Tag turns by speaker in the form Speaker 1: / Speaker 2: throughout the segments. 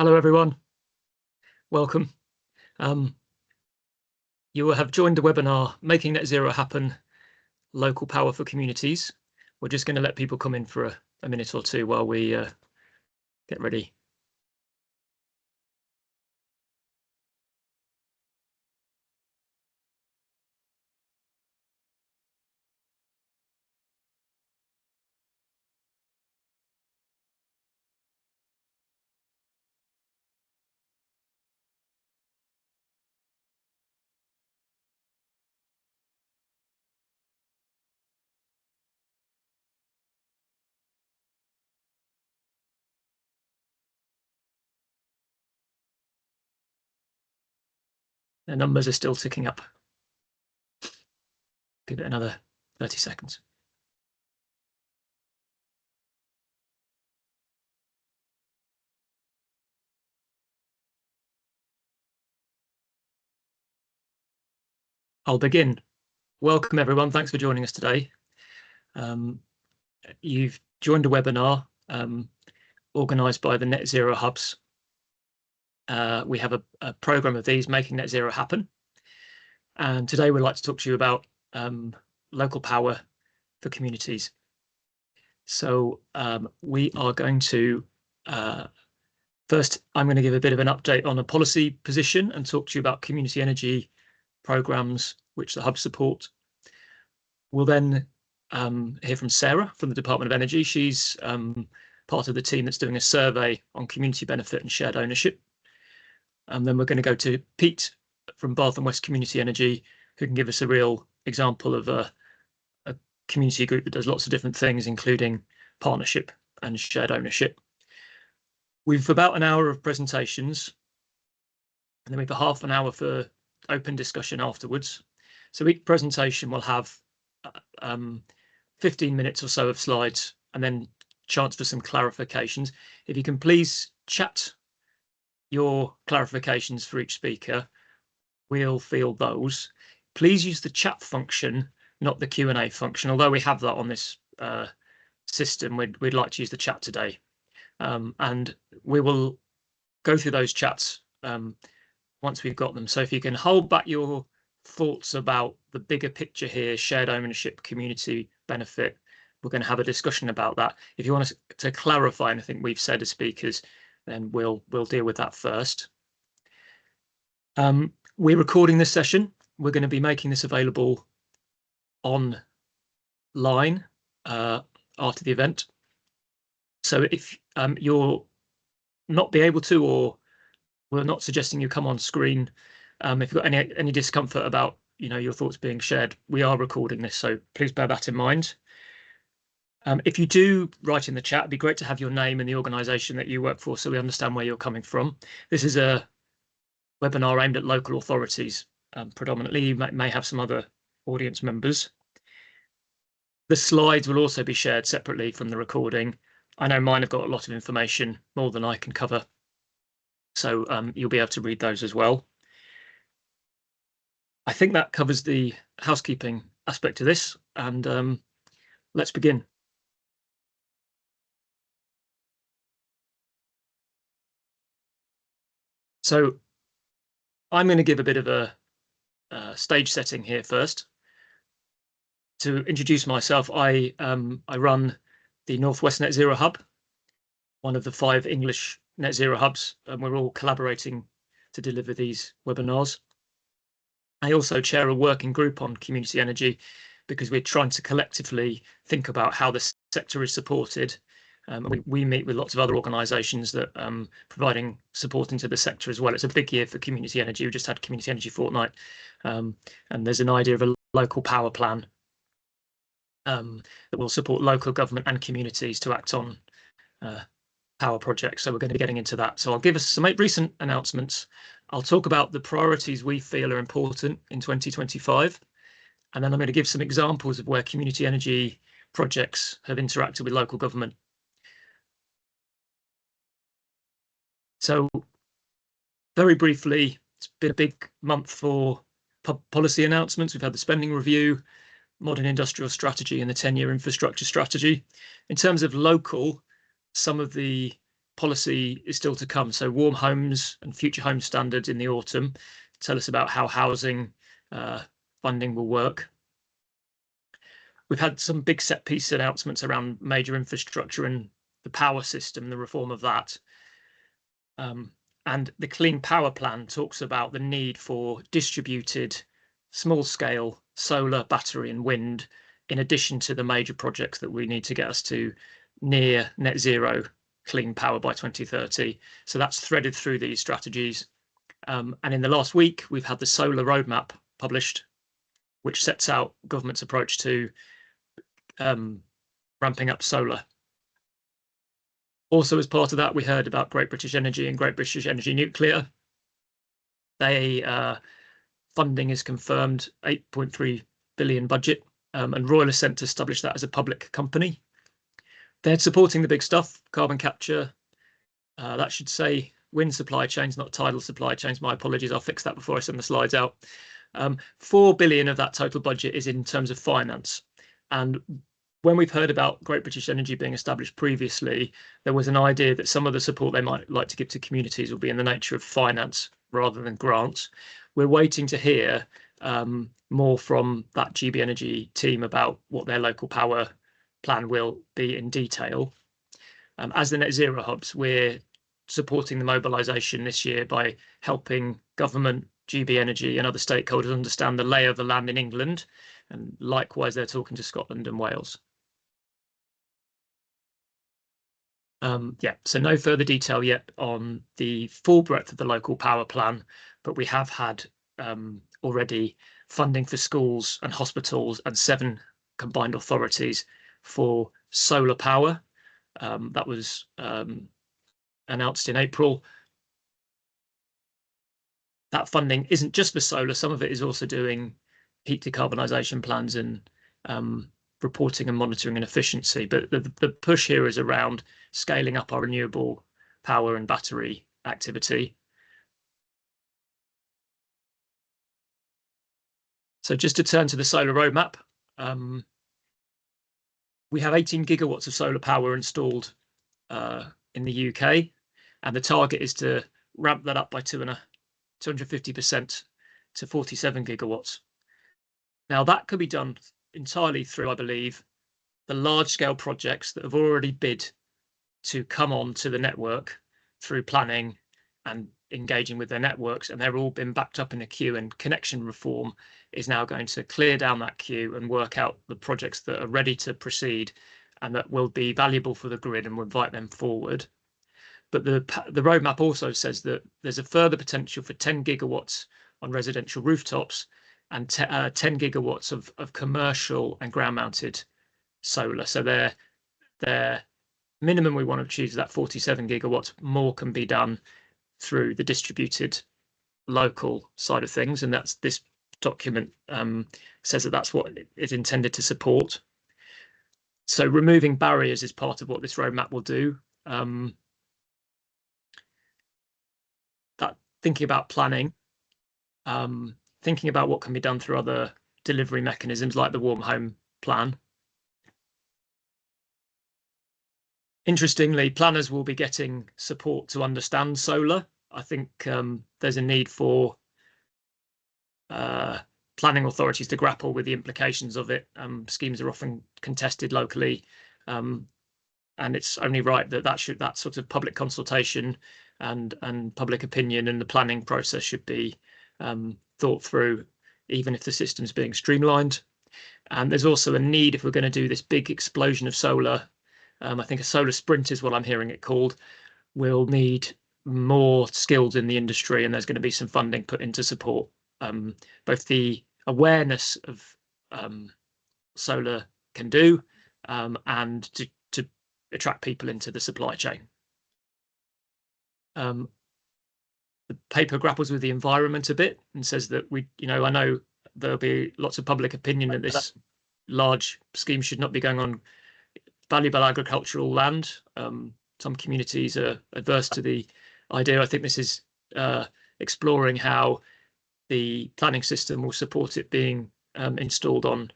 Speaker 1: Hello, everyone. Welcome. You will have joined the webinar, Making Net Zero Happen, Local Power for Communities. We're just going to let people come in for a minute or two while we get ready. The numbers are still ticking up. Give it another 30 seconds. I'll begin. Welcome, everyone. Thanks for joining us today. You've joined a webinar organised by the Net Zero Hubs. We have a programme of these, Making Net Zero Happen. And today we'd like to talk to you about local power for communities. So we are going to, first, I'm going to give a bit of an update on a policy position and talk to you about community energy programmes which the Hub support. We'll then hear from Sarah from the Department of Energy. She's part of the team that's doing a survey on community benefit and shared ownership. And then we're going to go to Pete from Bath and West Community Energy, who can give us a real example of a community group that does lots of different things, including partnership and shared ownership. We've about an hour of presentations, and then we've a half an hour for open discussion afterwards. So each presentation will have 15 minutes or so of slides, and then chance for some clarifications. If you can please chat your clarifications for each speaker, we'll field those. Please use the chat function, not the Q&A function. Although we have that on this system, we'd like to use the chat today. And we will go through those chats once we've got them. So if you can hold back your thoughts about the bigger picture here, shared ownership, community benefit, we're going to have a discussion about that. If you want us to clarify anything we've said as speakers, then we'll deal with that first. We're recording this session. We're going to be making this available online after the event. So if you're not be able to, or we're not suggesting you come on screen, if you've got any discomfort about your thoughts being shared, we are recording this, so please bear that in mind. If you do write in the chat, it'd be great to have your name and the organisation that you work for, so we understand where you're coming from. This is a webinar aimed at local authorities predominantly. You may have some other audience members. The slides will also be shared separately from the recording. I know mine have got a lot of information, more than I can cover, so you'll be able to read those as well. I think that covers the housekeeping aspect of this, and let's begin. So I'm going to give a bit of a stage setting here first. To introduce myself, I run the Northwest Net Zero Hub, one of the 5 English Net Zero Hubs, and we're all collaborating to deliver these webinars. I also chair a working group on community energy because we're trying to collectively think about how the sector is supported. We meet with lots of other organisations that providing support into the sector as well. It's a big year for community energy. We just had Community Energy Fortnight, and there's an idea of a local power plan that will support local government and communities to act on power projects. So we're going to be getting into that. So I'll give us some recent announcements. I'll talk about the priorities we feel are important in 2025. And then I'm going to give some examples of where community energy projects have interacted with local government. So very briefly, it's been a big month for policy announcements. We've had the spending review, modern industrial strategy, and the 10-year infrastructure strategy. In terms of local, some of the policy is still to come. So Warm Homes and Future Home Standards in the autumn tell us about how housing funding will work. We've had some big set piece announcements around major infrastructure and the power system, the reform of that. And the Clean Power Plan talks about the need for distributed, small-scale solar, battery and wind, in addition to the major projects that we need to get us to near net zero clean power by 2030. So that's threaded through these strategies. And in the last week, we've had the solar roadmap published, which sets out government's approach to ramping up solar. Also, as part of that, we heard about Great British Energy and Great British Energy Nuclear. They funding is confirmed, 8.3 billion budget, and Royal Assent established that as a public company. They're supporting the big stuff, carbon capture. That should say wind supply chains, not tidal supply chains. My apologies, I'll fix that before I send the slides out. 4 billion of that total budget is in terms of finance. And when we've heard about Great British Energy being established previously, there was an idea that some of the support they might like to give to communities will be in the nature of finance rather than grants. We're waiting to hear more from that GB Energy team about what their local power plan will be in detail. As the Net Zero Hubs, we're supporting the mobilisation this year by helping government, GB Energy and other stakeholders understand the lay of the land in England, and likewise they're talking to Scotland and Wales. So no further detail yet on the full breadth of the local power plan, but we have had already funding for schools and hospitals and 7 combined authorities for solar power. That was announced in April. That funding isn't just for solar, some of it is also doing heat decarbonisation plans and reporting and monitoring and efficiency, but the push here is around scaling up our renewable power and battery activity. So just to turn to the solar roadmap, we have 18 gigawatts of solar power installed in the UK, and the target is to ramp that up by 250% to 47 gigawatts. Now that could be done entirely through, I believe, the large-scale projects that have already bid to come on to the network through planning and engaging with their networks, and they're all been backed up in a queue, and connection reform is now going to clear down that queue and work out the projects that are ready to proceed and that will be valuable for the grid and will invite them forward. But the roadmap also says that there's a further potential for 10 gigawatts on residential rooftops and 10 gigawatts of commercial and ground-mounted solar. So their minimum we want to achieve is that 47 gigawatts. More can be done through the distributed local side of things, and that's this document says that that's what it is intended to support. So removing barriers is part of what this roadmap will do. That thinking about planning, thinking about what can be done through other delivery mechanisms like the Warm Home Plan. Interestingly, planners will be getting support to understand solar. I think there's a need for planning authorities to grapple with the implications of it. Schemes are often contested locally, and it's only right that that sort of public consultation and public opinion and the planning process should be thought through, even if the system's being streamlined. And there's also a need, if we're going to do this big explosion of solar, I think a solar sprint is what I'm hearing it called, we'll need more skills in the industry, and there's going to be some funding put into support both the awareness of solar can do and to attract people into the supply chain. The paper grapples with the environment a bit and says that I know there'll be lots of public opinion that this large scheme should not be going on valuable agricultural land. Some communities are adverse to the idea. I think this is exploring how the planning system will support it being installed on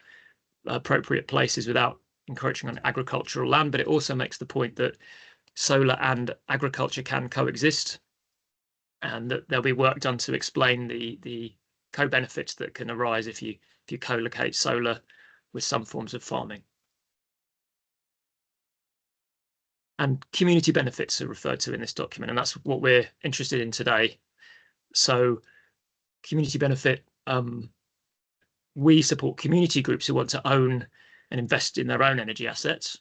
Speaker 1: appropriate places without encroaching on agricultural land. But it also makes the point that solar and agriculture can coexist, and that there'll be work done to explain the co-benefits that can arise if you co-locate solar with some forms of farming. And community benefits are referred to in this document, and that's what we're interested in today. So community benefit, we support community groups who want to own and invest in their own energy assets.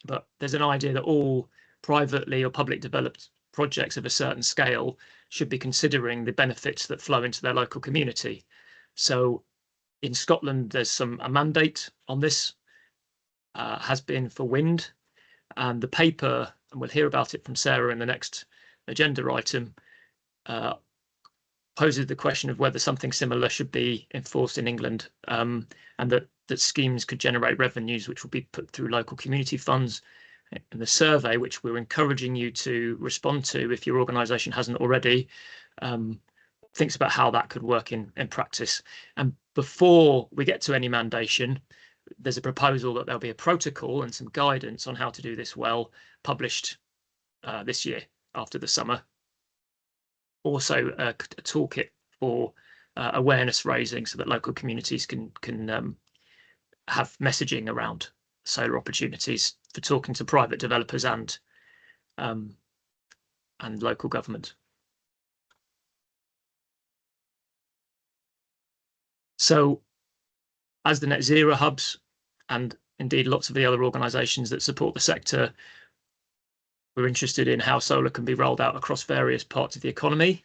Speaker 1: But there's an idea that all privately or public developed projects of a certain scale should be considering the benefits that flow into their local community. So in Scotland, there's a mandate on this, has been for wind. And the paper, and we'll hear about it from Sarah in the next agenda item, poses the question of whether something similar should be enforced in England, and that schemes could generate revenues which will be put through local community funds. And the survey, which we're encouraging you to respond to if your organisation hasn't already, thinks about how that could work in practice. And before we get to any mandation, there's a proposal that there'll be a protocol and some guidance on how to do this well, published this year after the summer. Also, a toolkit for awareness raising so that local communities can have messaging around solar opportunities for talking to private developers and local government. So, as the Net Zero hubs, and indeed lots of the other organisations that support the sector, we're interested in how solar can be rolled out across various parts of the economy.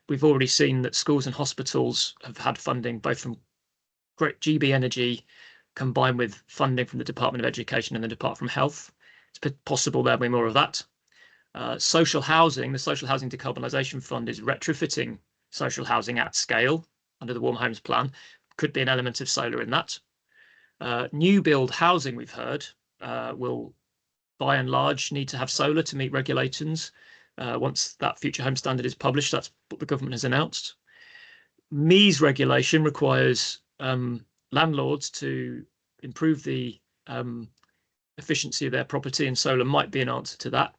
Speaker 1: We've already seen that schools and hospitals have had funding both from GB Energy combined with funding from the Department of Education and the Department of Health. It's possible there'll be more of that. Social housing, the Social Housing Decarbonisation Fund is retrofitting social housing at scale under the Warm Homes Plan. Could be an element of solar in that. New build housing, we've heard, will by and large need to have solar to meet regulations. Once that Future Home Standard is published, that's what the government has announced. MEES regulation requires landlords to improve the efficiency of their property, and solar might be an answer to that.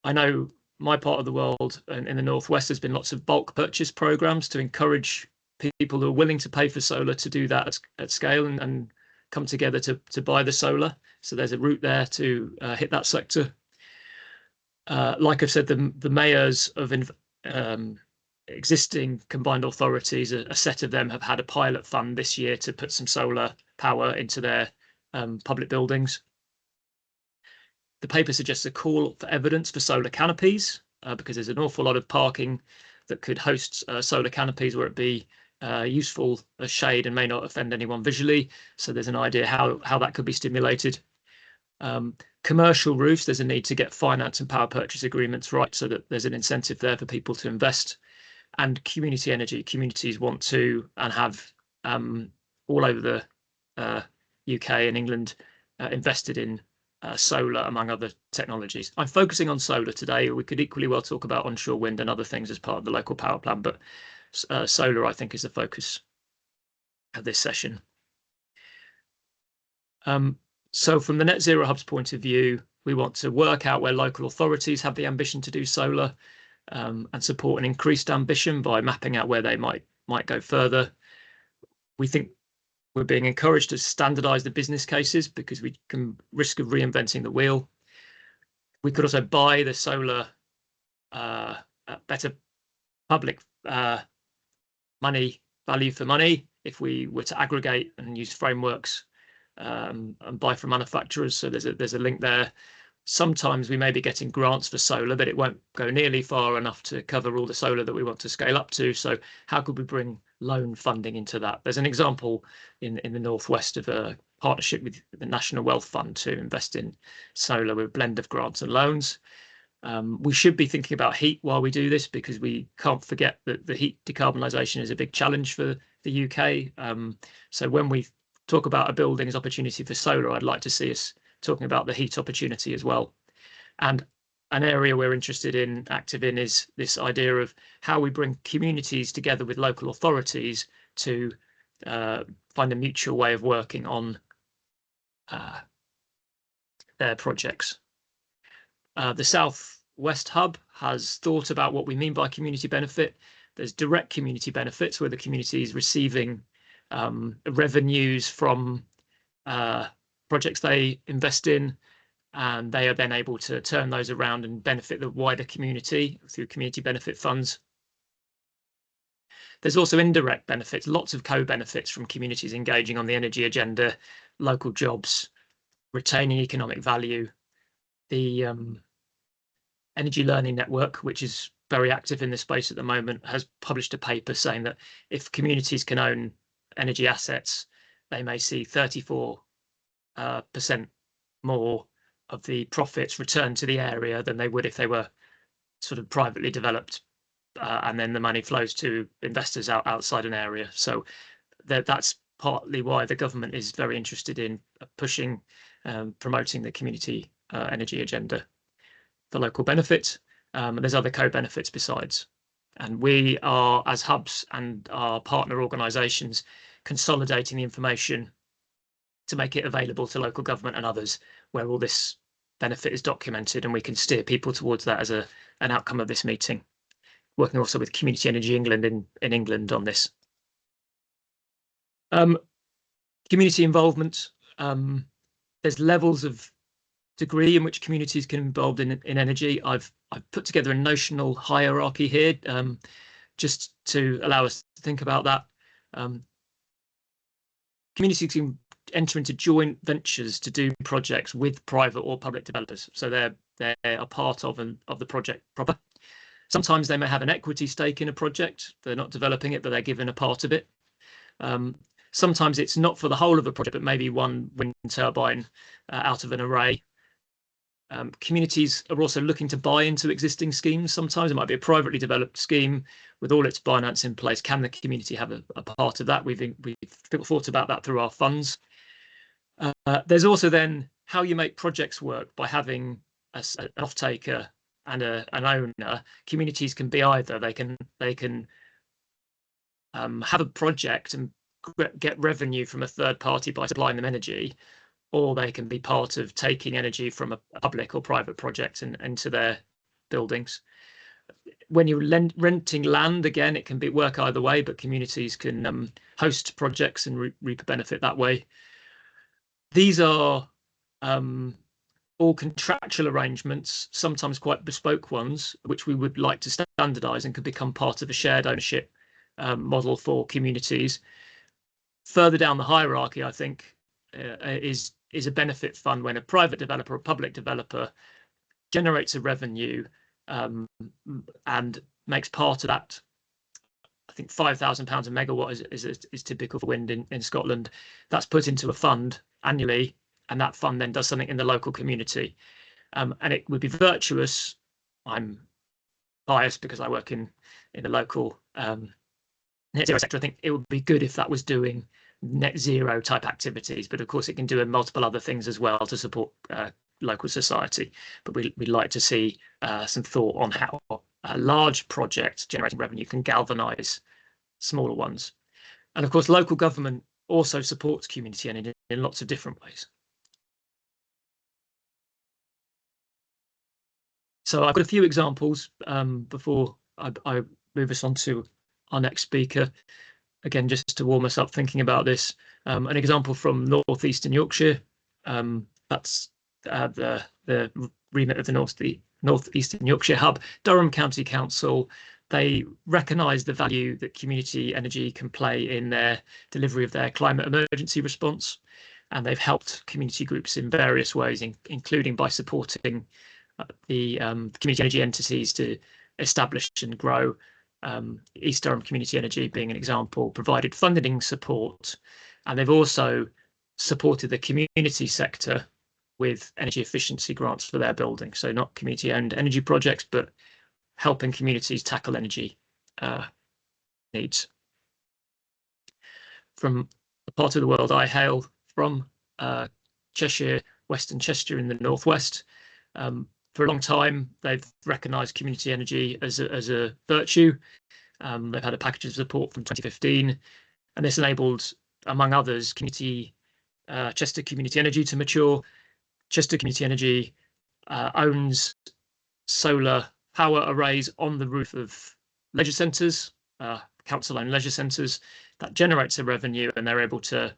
Speaker 1: I know my part of the world, in the Northwest, there's been lots of bulk purchase programs to encourage people who are willing to pay for solar to do that at scale and come together to buy the solar. So there's a route there to hit that sector. Like I've said, the mayors of existing combined authorities, a set of them have had a pilot fund this year to put some solar power into their public buildings. The paper suggests a call for evidence for solar canopies, because there's an awful lot of parking that could host solar canopies where it be useful as shade and may not offend anyone visually. So there's an idea how that could be stimulated. Commercial roofs, there's a need to get finance and power purchase agreements right so that there's an incentive there for people to invest. And community energy, communities want to and have all over the UK and England invested in solar, among other technologies. I'm focusing on solar today. We could equally well talk about onshore wind and other things as part of the local power plan, but solar, I think, is the focus of this session. So from the Net Zero Hub's point of view, we want to work out where local authorities have the ambition to do solar, and support an increased ambition by mapping out where they might go further. We think we're being encouraged to standardise the business cases because we can risk of reinventing the wheel. We could also buy the solar at better public money, value for money, if we were to aggregate and use frameworks and buy from manufacturers. So there's a link there. Sometimes we may be getting grants for solar, but it won't go nearly far enough to cover all the solar that we want to scale up to. So how could we bring loan funding into that? There's an example in the Northwest of a partnership with the National Wealth Fund to invest in solar with a blend of grants and loans. We should be thinking about heat while we do this, because we can't forget that the heat decarbonisation is a big challenge for the UK. So when we talk about a building's opportunity for solar, I'd like to see us talking about the heat opportunity as well. And an area we're interested in, active in, is this idea of how we bring communities together with local authorities to find a mutual way of working on their projects. The South West Hub has thought about what we mean by community benefit. There's direct community benefits where the community is receiving revenues from projects they invest in, and they are then able to turn those around and benefit the wider community through community benefit funds. There's also indirect benefits, lots of co-benefits from communities engaging on the energy agenda, local jobs, retaining economic value. The Energy Learning Network, which is very active in this space at the moment, has published a paper saying that if communities can own energy assets, they may see 34% more of the profits returned to the area than they would if they were sort of privately developed, and then the money flows to investors outside an area. So that's partly why the government is very interested in pushing, promoting the community energy agenda for local benefit. There's other co-benefits besides. And we are, as hubs and our partner organisations, consolidating the information to make it available to local government and others, where all this benefit is documented, and we can steer people towards that as an outcome of this meeting. Working also with Community Energy England in England on this. Community involvement. There's levels of degree in which communities can be involved in energy. I've put together a notional hierarchy here, just to allow us to think about that. Communities can enter into joint ventures to do projects with private or public developers, so they're a part of the project proper. Sometimes they may have an equity stake in a project. They're not developing it, but they're given a part of it. Sometimes it's not for the whole of a project, but maybe one wind turbine out of an array. Communities are also looking to buy into existing schemes. Sometimes it might be a privately developed scheme with all its finance in place. Can the community have a part of that? We've thought about that through our funds. There's also then how you make projects work by having an off-taker and an owner. Communities can be either. They can have a project and get revenue from a third party by supplying them energy, or they can be part of taking energy from a public or private project and into their buildings. When you're renting land, again, it can work either way, but communities can host projects and reap a benefit that way. These are all contractual arrangements, sometimes quite bespoke ones, which we would like to standardise and could become part of a shared ownership model for communities. Further down the hierarchy, I think, is a benefit fund when a private developer or public developer generates a revenue and makes part of that. I think £5,000 a megawatt is typical for wind in Scotland. That's put into a fund annually, and that fund then does something in the local community. And it would be virtuous. I'm biased because I work in the local net zero sector. I think it would be good if that was doing net zero type activities, but of course it can do multiple other things as well to support local society. But we'd like to see some thought on how a large project generating revenue can galvanise smaller ones. And of course, local government also supports community energy in lots of different ways. So I've got a few examples before I move us on to our next speaker. Again, just to warm us up thinking about this, an example from northeastern Yorkshire. That's the remit of the Northeastern Yorkshire Hub. Durham County Council, they recognise the value that community energy can play in their delivery of their climate emergency response, and they've helped community groups in various ways, including by supporting the community energy entities to establish and grow. East Durham Community Energy being an example, provided funding support, and they've also supported the community sector with energy efficiency grants for their buildings. So not community-owned energy projects, but helping communities tackle energy needs. From the part of the world I hail from, Cheshire, Western Cheshire in the northwest. For a long time, they've recognised community energy as a virtue. They've had a package of support from 2015, and this enabled, among others, Chester Community Energy to mature. Chester Community Energy owns solar power arrays on the roof of leisure centres, council-owned leisure centres. That generates a revenue, and they're able to,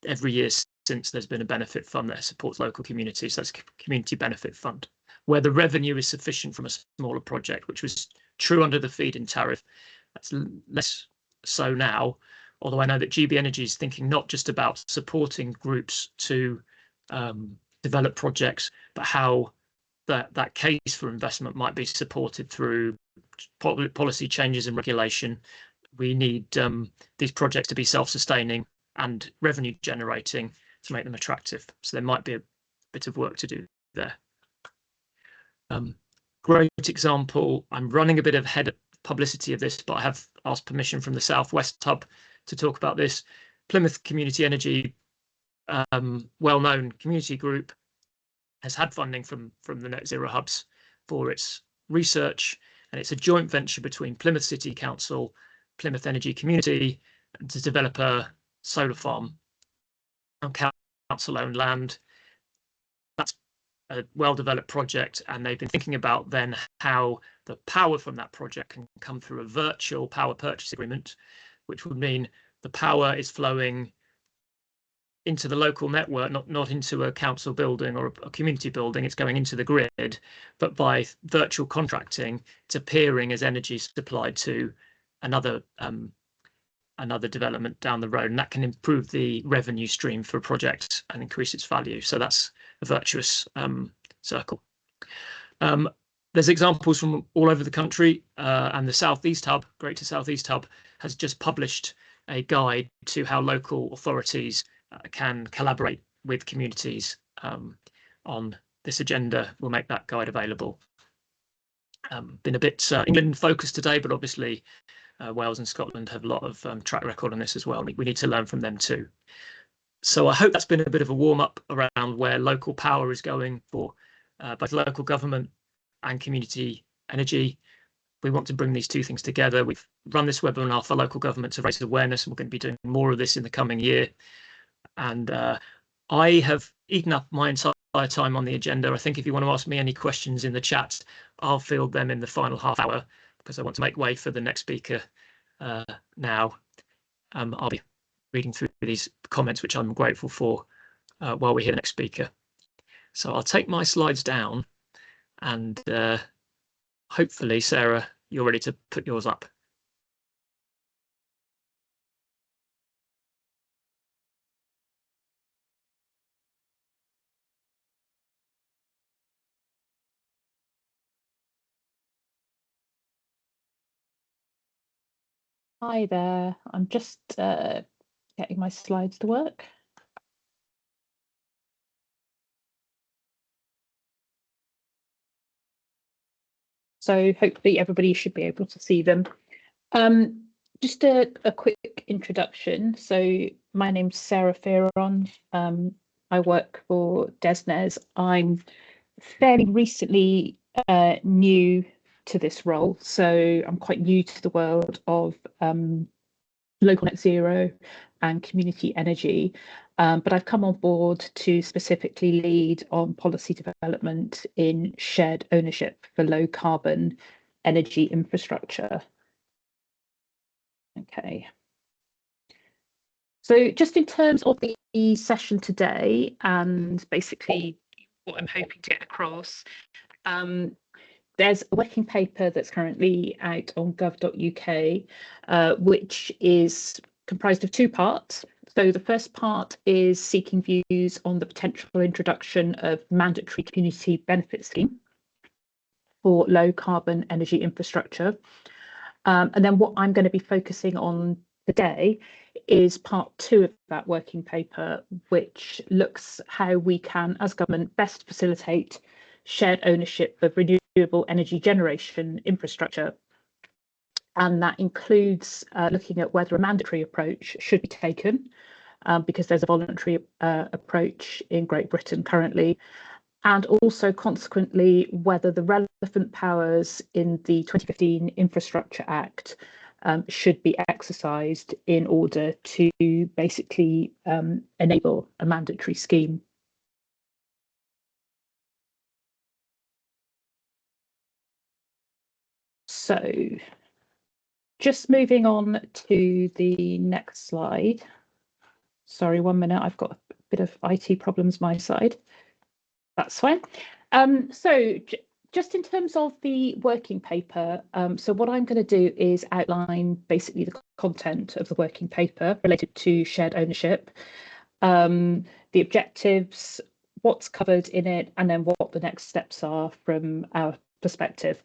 Speaker 1: every year since there's been a benefit fund that supports local communities. That's a community benefit fund, where the revenue is sufficient from a smaller project, which was true under the feed-in tariff. That's less so now, although I know that GB Energy is thinking not just about supporting groups to develop projects, but how that case for investment might be supported through policy changes and regulation. We need these projects to be self-sustaining and revenue generating to make them attractive. So there might be a bit of work to do there. Great example. I'm running a bit of head publicity of this, but I have asked permission from the Southwest Hub to talk about this. Plymouth Community Energy, well-known community group, has had funding from the Net Zero Hubs for its research, and it's a joint venture between Plymouth City Council, Plymouth Energy Community, to develop a solar farm on council-owned land. That's a well-developed project, and they've been thinking about then how the power from that project can come through a virtual power purchase agreement, which would mean the power is flowing into the local network, not into a council building or a community building. It's going into the grid, but by virtual contracting, it's appearing as energy supplied to another development down the road, and that can improve the revenue stream for a project and increase its value. So that's a virtuous circle. There's examples from all over the country, and the Southeast Hub, Greater Southeast Hub, has just published a guide to how local authorities can collaborate with communities on this agenda. We'll make that guide available. Been a bit England focused today, but obviously Wales and Scotland have a lot of track record on this as well. We need to learn from them too. So I hope that's been a bit of a warm-up around where local power is going for both local government and community energy. We want to bring these two things together. We've run this webinar for local government to raise awareness, and we're going to be doing more of this in the coming year. And I have eaten up my entire time on the agenda. I think if you want to ask me any questions in the chat, I'll field them in the final half hour, because I want to make way for the next speaker now. I'll be reading through these comments, which I'm grateful for, while we hear the next speaker. So I'll take my slides down, and hopefully, Sarah, you're ready to put yours up.
Speaker 2: Hi there, I'm just getting my slides to work. So hopefully everybody should be able to see them. Just a quick introduction. So my name's Sarah Fearon. I work for DESNZ. I'm fairly recently new to this role, so I'm quite new to the world of local net zero and community energy, but I've come on board to specifically lead on policy development in shared ownership for low carbon energy infrastructure. Okay. So just in terms of the session today, and basically what I'm hoping to get across, there's a working paper that's currently out on gov.uk, which is comprised of two parts. So the first part is seeking views on the potential introduction of mandatory community benefit scheme for low carbon energy infrastructure. And then what I'm going to be focusing on today is part two of that working paper, which looks how we can, as government, best facilitate shared ownership of renewable energy generation infrastructure. And that includes looking at whether a mandatory approach should be taken, because there's a voluntary approach in Great Britain currently, and also consequently whether the relevant powers in the 2015 Infrastructure Act should be exercised in order to basically enable a mandatory scheme. So just moving on to the next slide. Sorry, 1 minute, I've got a bit of IT problems my side. That's fine. Just in terms of the working paper, so what I'm going to do is outline basically the content of the working paper related to shared ownership, the objectives, what's covered in it, and then what the next steps are from our perspective.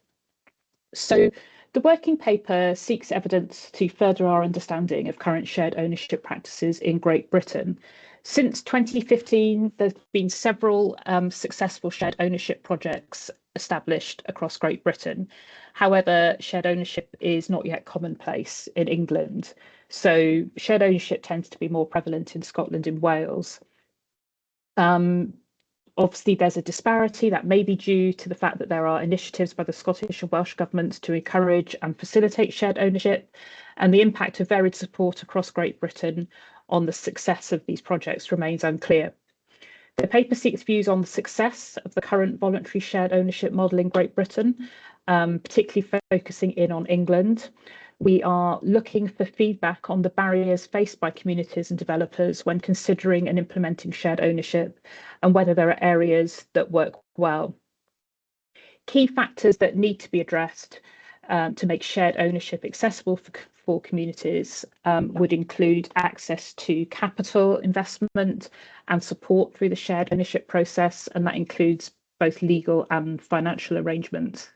Speaker 2: So the working paper seeks evidence to further our understanding of current shared ownership practices in Great Britain. Since 2015, there's been several successful shared ownership projects established across Great Britain. However, shared ownership is not yet commonplace in England. So shared ownership tends to be more prevalent in Scotland and Wales. Obviously, there's a disparity that may be due to the fact that there are initiatives by the Scottish and Welsh governments to encourage and facilitate shared ownership, and the impact of varied support across Great Britain on the success of these projects remains unclear. The paper seeks views on the success of the current voluntary shared ownership model in Great Britain, particularly focusing in on England. We are looking for feedback on the barriers faced by communities and developers when considering and implementing shared ownership, and whether there are areas that work well. Key factors that need to be addressed to make shared ownership accessible for communities would include access to capital investment and support through the shared ownership process, and that includes both legal and financial arrangements.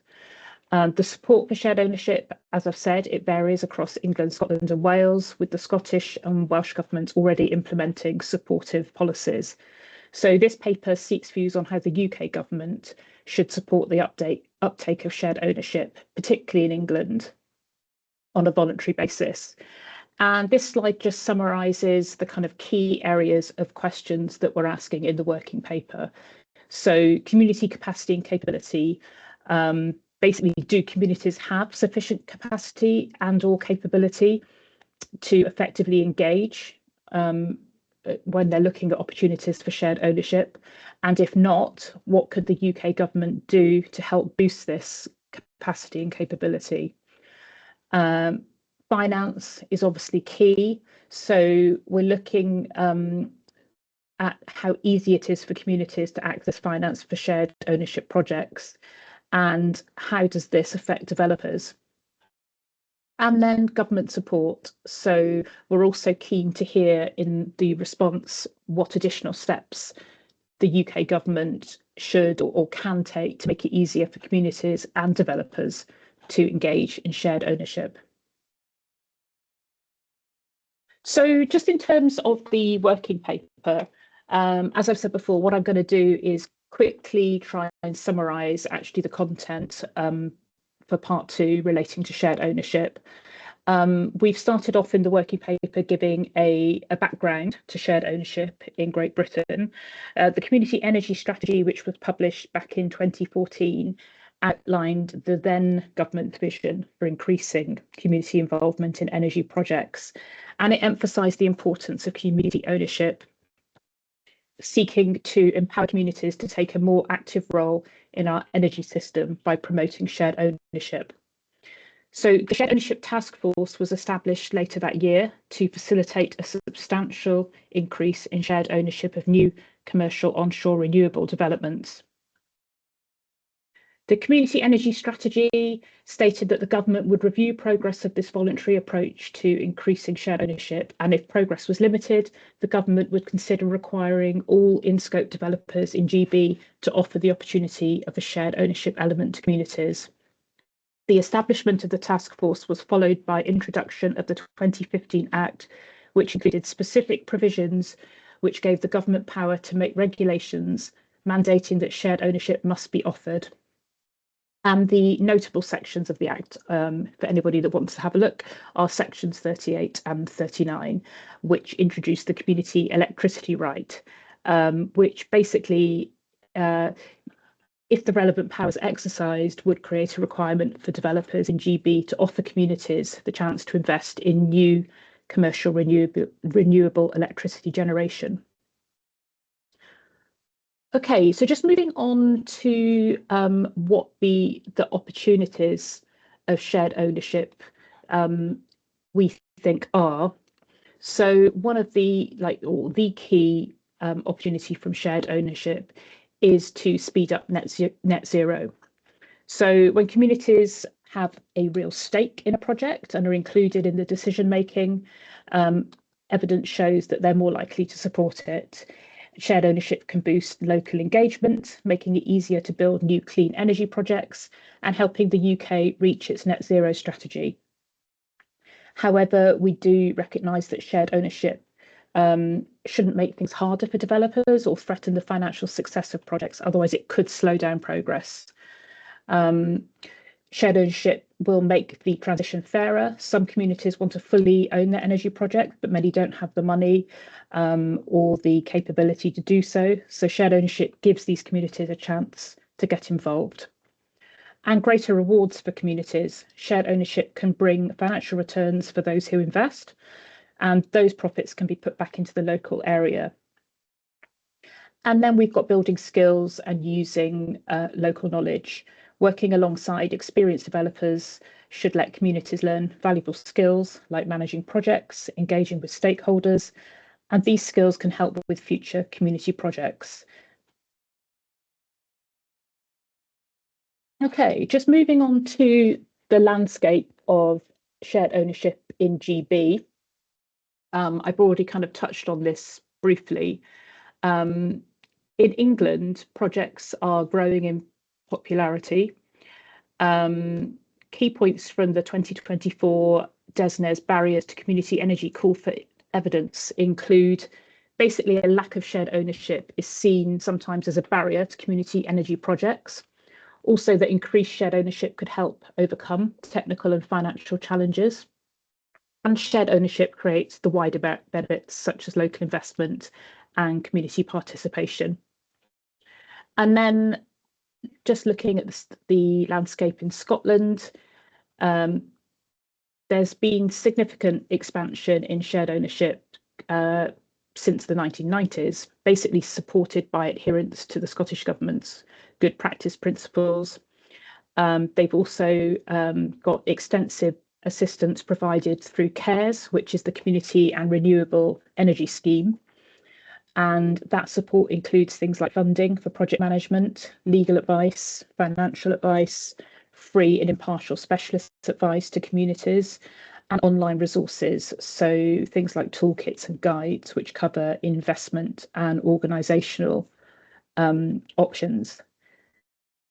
Speaker 2: The support for shared ownership, as I've said, it varies across England, Scotland and Wales, with the Scottish and Welsh governments already implementing supportive policies. So this paper seeks views on how the UK government should support the uptake of shared ownership, particularly in England, on a voluntary basis. And this slide just summarises the kind of key areas of questions that we're asking in the working paper. So community capacity and capability. Basically, do communities have sufficient capacity and or capability to effectively engage when they're looking at opportunities for shared ownership? And if not, what could the UK government do to help boost this capacity and capability? Finance is obviously key. So we're looking at how easy it is for communities to access finance for shared ownership projects, and how does this affect developers? And then government support. So we're also keen to hear in the response what additional steps the UK government should or can take to make it easier for communities and developers to engage in shared ownership. So just in terms of the working paper, as I've said before, what I'm going to do is quickly try and summarise actually the content for part 2 relating to shared ownership. We've started off in the working paper giving a background to shared ownership in Great Britain. The Community Energy Strategy, which was published back in 2014, outlined the then government vision for increasing community involvement in energy projects, and it emphasised the importance of community ownership, seeking to empower communities to take a more active role in our energy system by promoting shared ownership. So the Shared Ownership Task Force was established later that year to facilitate a substantial increase in shared ownership of new commercial onshore renewable developments. The Community Energy Strategy stated that the government would review progress of this voluntary approach to increasing shared ownership, and if progress was limited, the government would consider requiring all in-scope developers in GB to offer the opportunity of a shared ownership element to communities. The establishment of the task force was followed by introduction of the 2015 Act, which included specific provisions which gave the government power to make regulations mandating that shared ownership must be offered. And the notable sections of the Act, for anybody that wants to have a look, are sections 38 and 39, which introduce the community electricity right, which basically if the relevant powers exercised, would create a requirement for developers in GB to offer communities the chance to invest in new commercial renewable electricity generation. Okay, so just moving on to what the opportunities of shared ownership we think are. So one of the the key opportunity from shared ownership is to speed up net zero. So when communities have a real stake in a project and are included in the decision making, evidence shows that they're more likely to support it. Shared ownership can boost local engagement, making it easier to build new clean energy projects and helping the UK reach its net zero strategy. However, we do recognise that shared ownership shouldn't make things harder for developers or threaten the financial success of projects. Otherwise, it could slow down progress. Shared ownership will make the transition fairer. Some communities want to fully own their energy project, but many don't have the money or the capability to do so. So shared ownership gives these communities a chance to get involved. And greater rewards for communities. Shared ownership can bring financial returns for those who invest, and those profits can be put back into the local area. And then we've got building skills and using local knowledge. Working alongside experienced developers should let communities learn valuable skills like managing projects, engaging with stakeholders, and these skills can help with future community projects. Okay, just moving on to the landscape of shared ownership in GB. I've already kind of touched on this briefly. In England, projects are growing in popularity. Key points from the 2024 DESNZ Barriers to Community Energy Call for Evidence include basically a lack of shared ownership is seen sometimes as a barrier to community energy projects. Also, that increased shared ownership could help overcome technical and financial challenges. And shared ownership creates the wider benefits such as local investment and community participation. And then just looking at the landscape in Scotland, there's been significant expansion in shared ownership since the 1990s, basically supported by adherence to the Scottish Government's good practice principles. They've also got extensive assistance provided through CARES, which is the Community and Renewable Energy Scheme. And that support includes things like funding for project management, legal advice, financial advice, free and impartial specialist advice to communities, and online resources. So things like toolkits and guides, which cover investment and organisational options.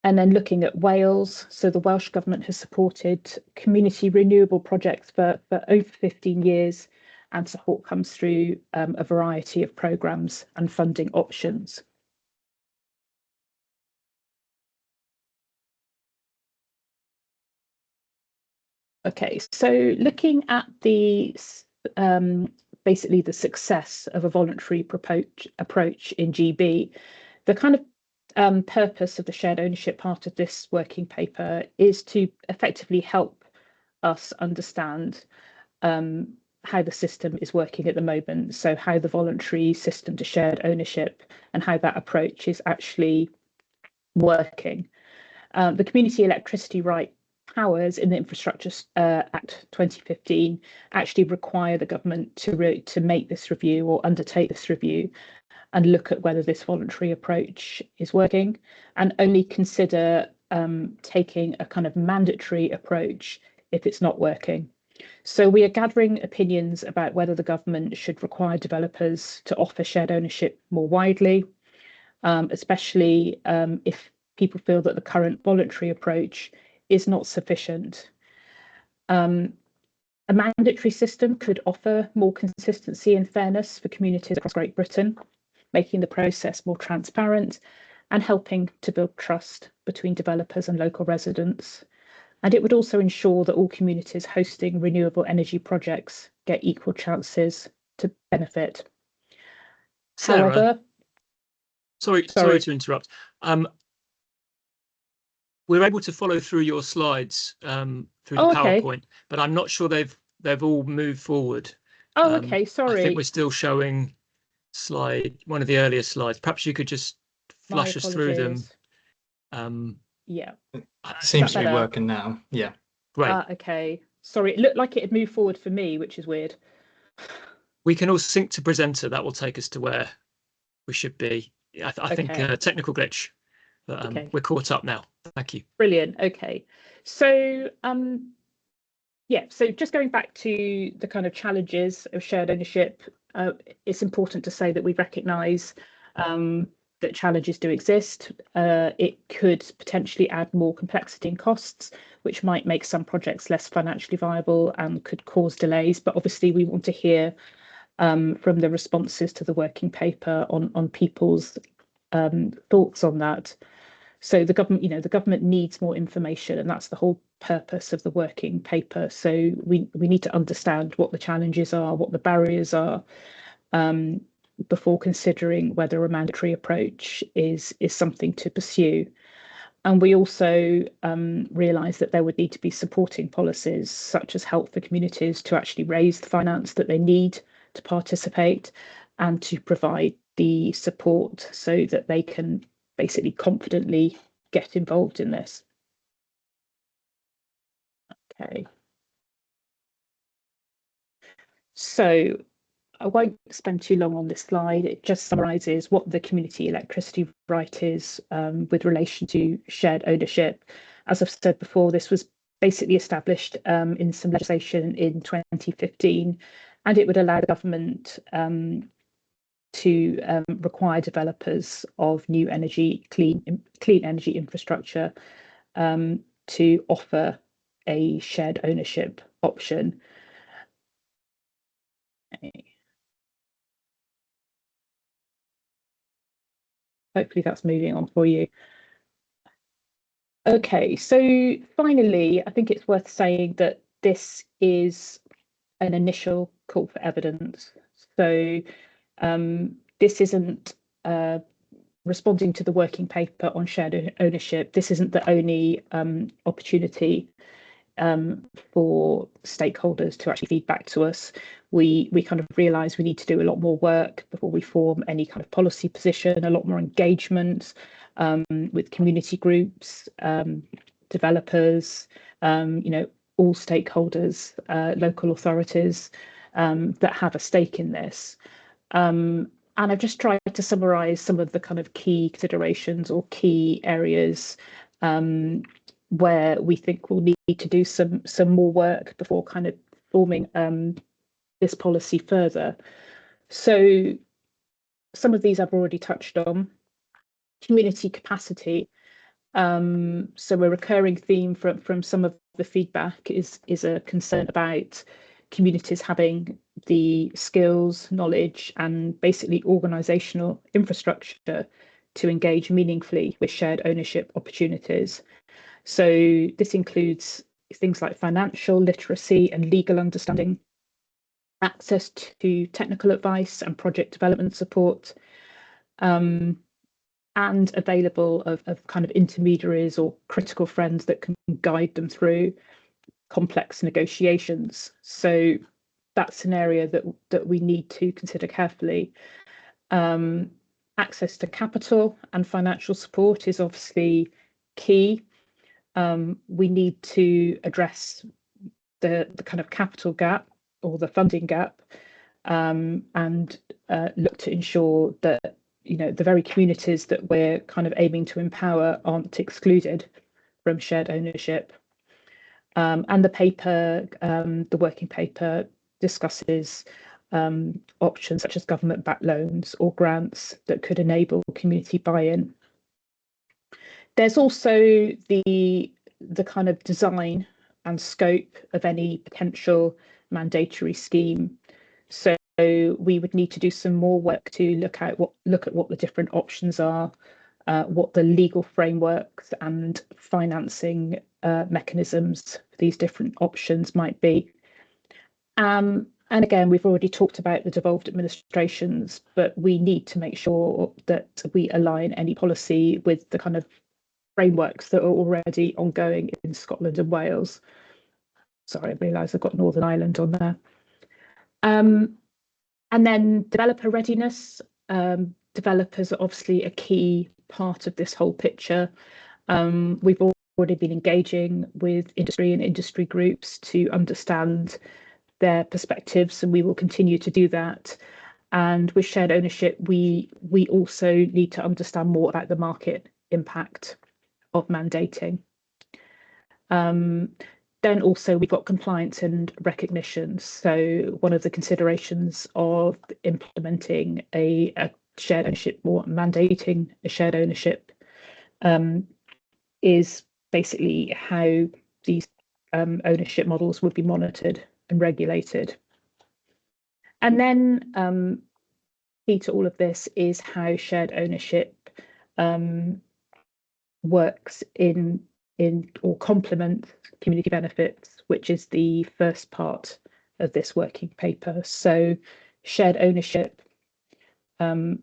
Speaker 2: And then looking at Wales, so the Welsh Government has supported community renewable projects for over 15 years, and support comes through a variety of programmes and funding options. Okay, so looking at the basically the success of a voluntary approach in GB, the kind of purpose of the shared ownership part of this working paper is to effectively help us understand how the system is working at the moment. So how the voluntary system to shared ownership and how that approach is actually working. The Community Electricity Right powers in the Infrastructure Act 2015 actually require the government to make this review or undertake this review and look at whether this voluntary approach is working, and only consider taking a kind of mandatory approach if it's not working. So we are gathering opinions about whether the government should require developers to offer shared ownership more widely, especially if people feel that the current voluntary approach is not sufficient. A mandatory system could offer more consistency and fairness for communities across Great Britain, making the process more transparent and helping to build trust between developers and local residents. And it would also ensure that all communities hosting renewable energy projects get equal chances to benefit.
Speaker 1: Sarah,
Speaker 2: However,
Speaker 1: sorry to interrupt. we're able to follow through your slides through the
Speaker 2: Oh, okay.
Speaker 1: PowerPoint, but I'm not sure they've all moved forward.
Speaker 2: Oh, okay.
Speaker 1: I
Speaker 2: Sorry.
Speaker 1: think we're still showing one of the earlier slides. Perhaps you could just
Speaker 2: My
Speaker 1: flash us through them.
Speaker 2: apologies. Yeah.
Speaker 3: Seems to be
Speaker 2: better?
Speaker 3: working now. Yeah.
Speaker 1: Great.
Speaker 2: Okay. Sorry, it looked like it had moved forward for me, which is weird.
Speaker 1: We can all sync to presenter. That will take us to where we should be. I think
Speaker 2: Okay.
Speaker 1: technical glitch, but
Speaker 2: Okay.
Speaker 1: we're caught up now. Thank you.
Speaker 2: Brilliant. Okay. So, yeah, so just going back to the kind of challenges of shared ownership, it's important to say that we recognise that challenges do exist. It could potentially add more complexity and costs, which might make some projects less financially viable and could cause delays. But obviously, we want to hear from the responses to the working paper on people's thoughts on that. So the government needs more information, and that's the whole purpose of the working paper. So we need to understand what the challenges are, what the barriers are, before considering whether a mandatory approach is something to pursue. And we also realise that there would need to be supporting policies, such as help for communities to actually raise the finance that they need to participate, and to provide the support so that they can basically confidently get involved in this. Okay. So I won't spend too long on this slide. It just summarises what the community electricity right is with relation to shared ownership. As I've said before, this was basically established in some legislation in 2015, and it would allow the government to require developers of new energy, clean energy infrastructure to offer a shared ownership option. Hopefully that's moving on for you. Okay, so finally, I think it's worth saying that this is an initial call for evidence. So this isn't responding to the working paper on shared ownership. This isn't the only opportunity for stakeholders to actually feed back to us. We kind of realise we need to do a lot more work before we form any kind of policy position, a lot more engagement with community groups, developers, all stakeholders, local authorities that have a stake in this. And I've just tried to summarise some of the kind of key considerations or key areas where we think we'll need to do some more work before kind of forming this policy further. So some of these I've already touched on. Community capacity. So a recurring theme from some of the feedback is a concern about communities having the skills, knowledge, and basically organisational infrastructure to engage meaningfully with shared ownership opportunities. So this includes things like financial literacy and legal understanding, access to technical advice and project development support, and available of kind of intermediaries or critical friends that can guide them through complex negotiations. So that's an area that we need to consider carefully. Access to capital and financial support is obviously key. We need to address the kind of capital gap or the funding gap, and look to ensure that the very communities that we're kind of aiming to empower aren't excluded from shared ownership. And the working paper discusses options such as government-backed loans or grants that could enable community buy-in. There's also the kind of design and scope of any potential mandatory scheme. So we would need to do some more work to look at what the different options are, what the legal frameworks and financing mechanisms for these different options might be. And again, we've already talked about the devolved administrations, but we need to make sure that we align any policy with the kind of frameworks that are already ongoing in Scotland and Wales. Sorry, I realise I've got Northern Ireland on there. And then developer readiness. Developers are obviously a key part of this whole picture. We've already been engaging with industry and industry groups to understand their perspectives, and we will continue to do that. And with shared ownership, we also need to understand more about the market impact of mandating. Then also we've got compliance and recognition. So one of the considerations of implementing a shared ownership or mandating a shared ownership is basically how these ownership models would be monitored and regulated. And then key to all of this is how shared ownership works in or complements community benefits, which is the first part of this working paper. So shared ownership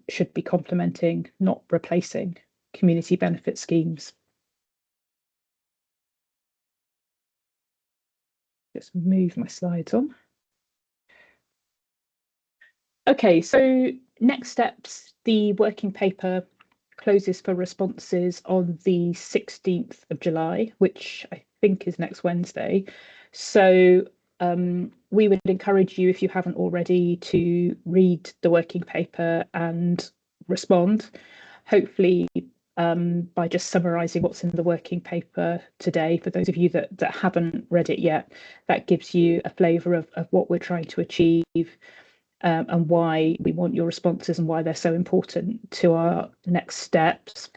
Speaker 2: should be complementing, not replacing, community benefit schemes. Just move my slides on. Okay, so next steps, the working paper closes for responses on the 16th of July, which I think is next Wednesday. So we would encourage you, if you haven't already, to read the working paper and respond. Hopefully, by just summarising what's in the working paper today, for those of you that haven't read it yet, that gives you a flavour of what we're trying to achieve. And why we want your responses and why they're so important to our next steps.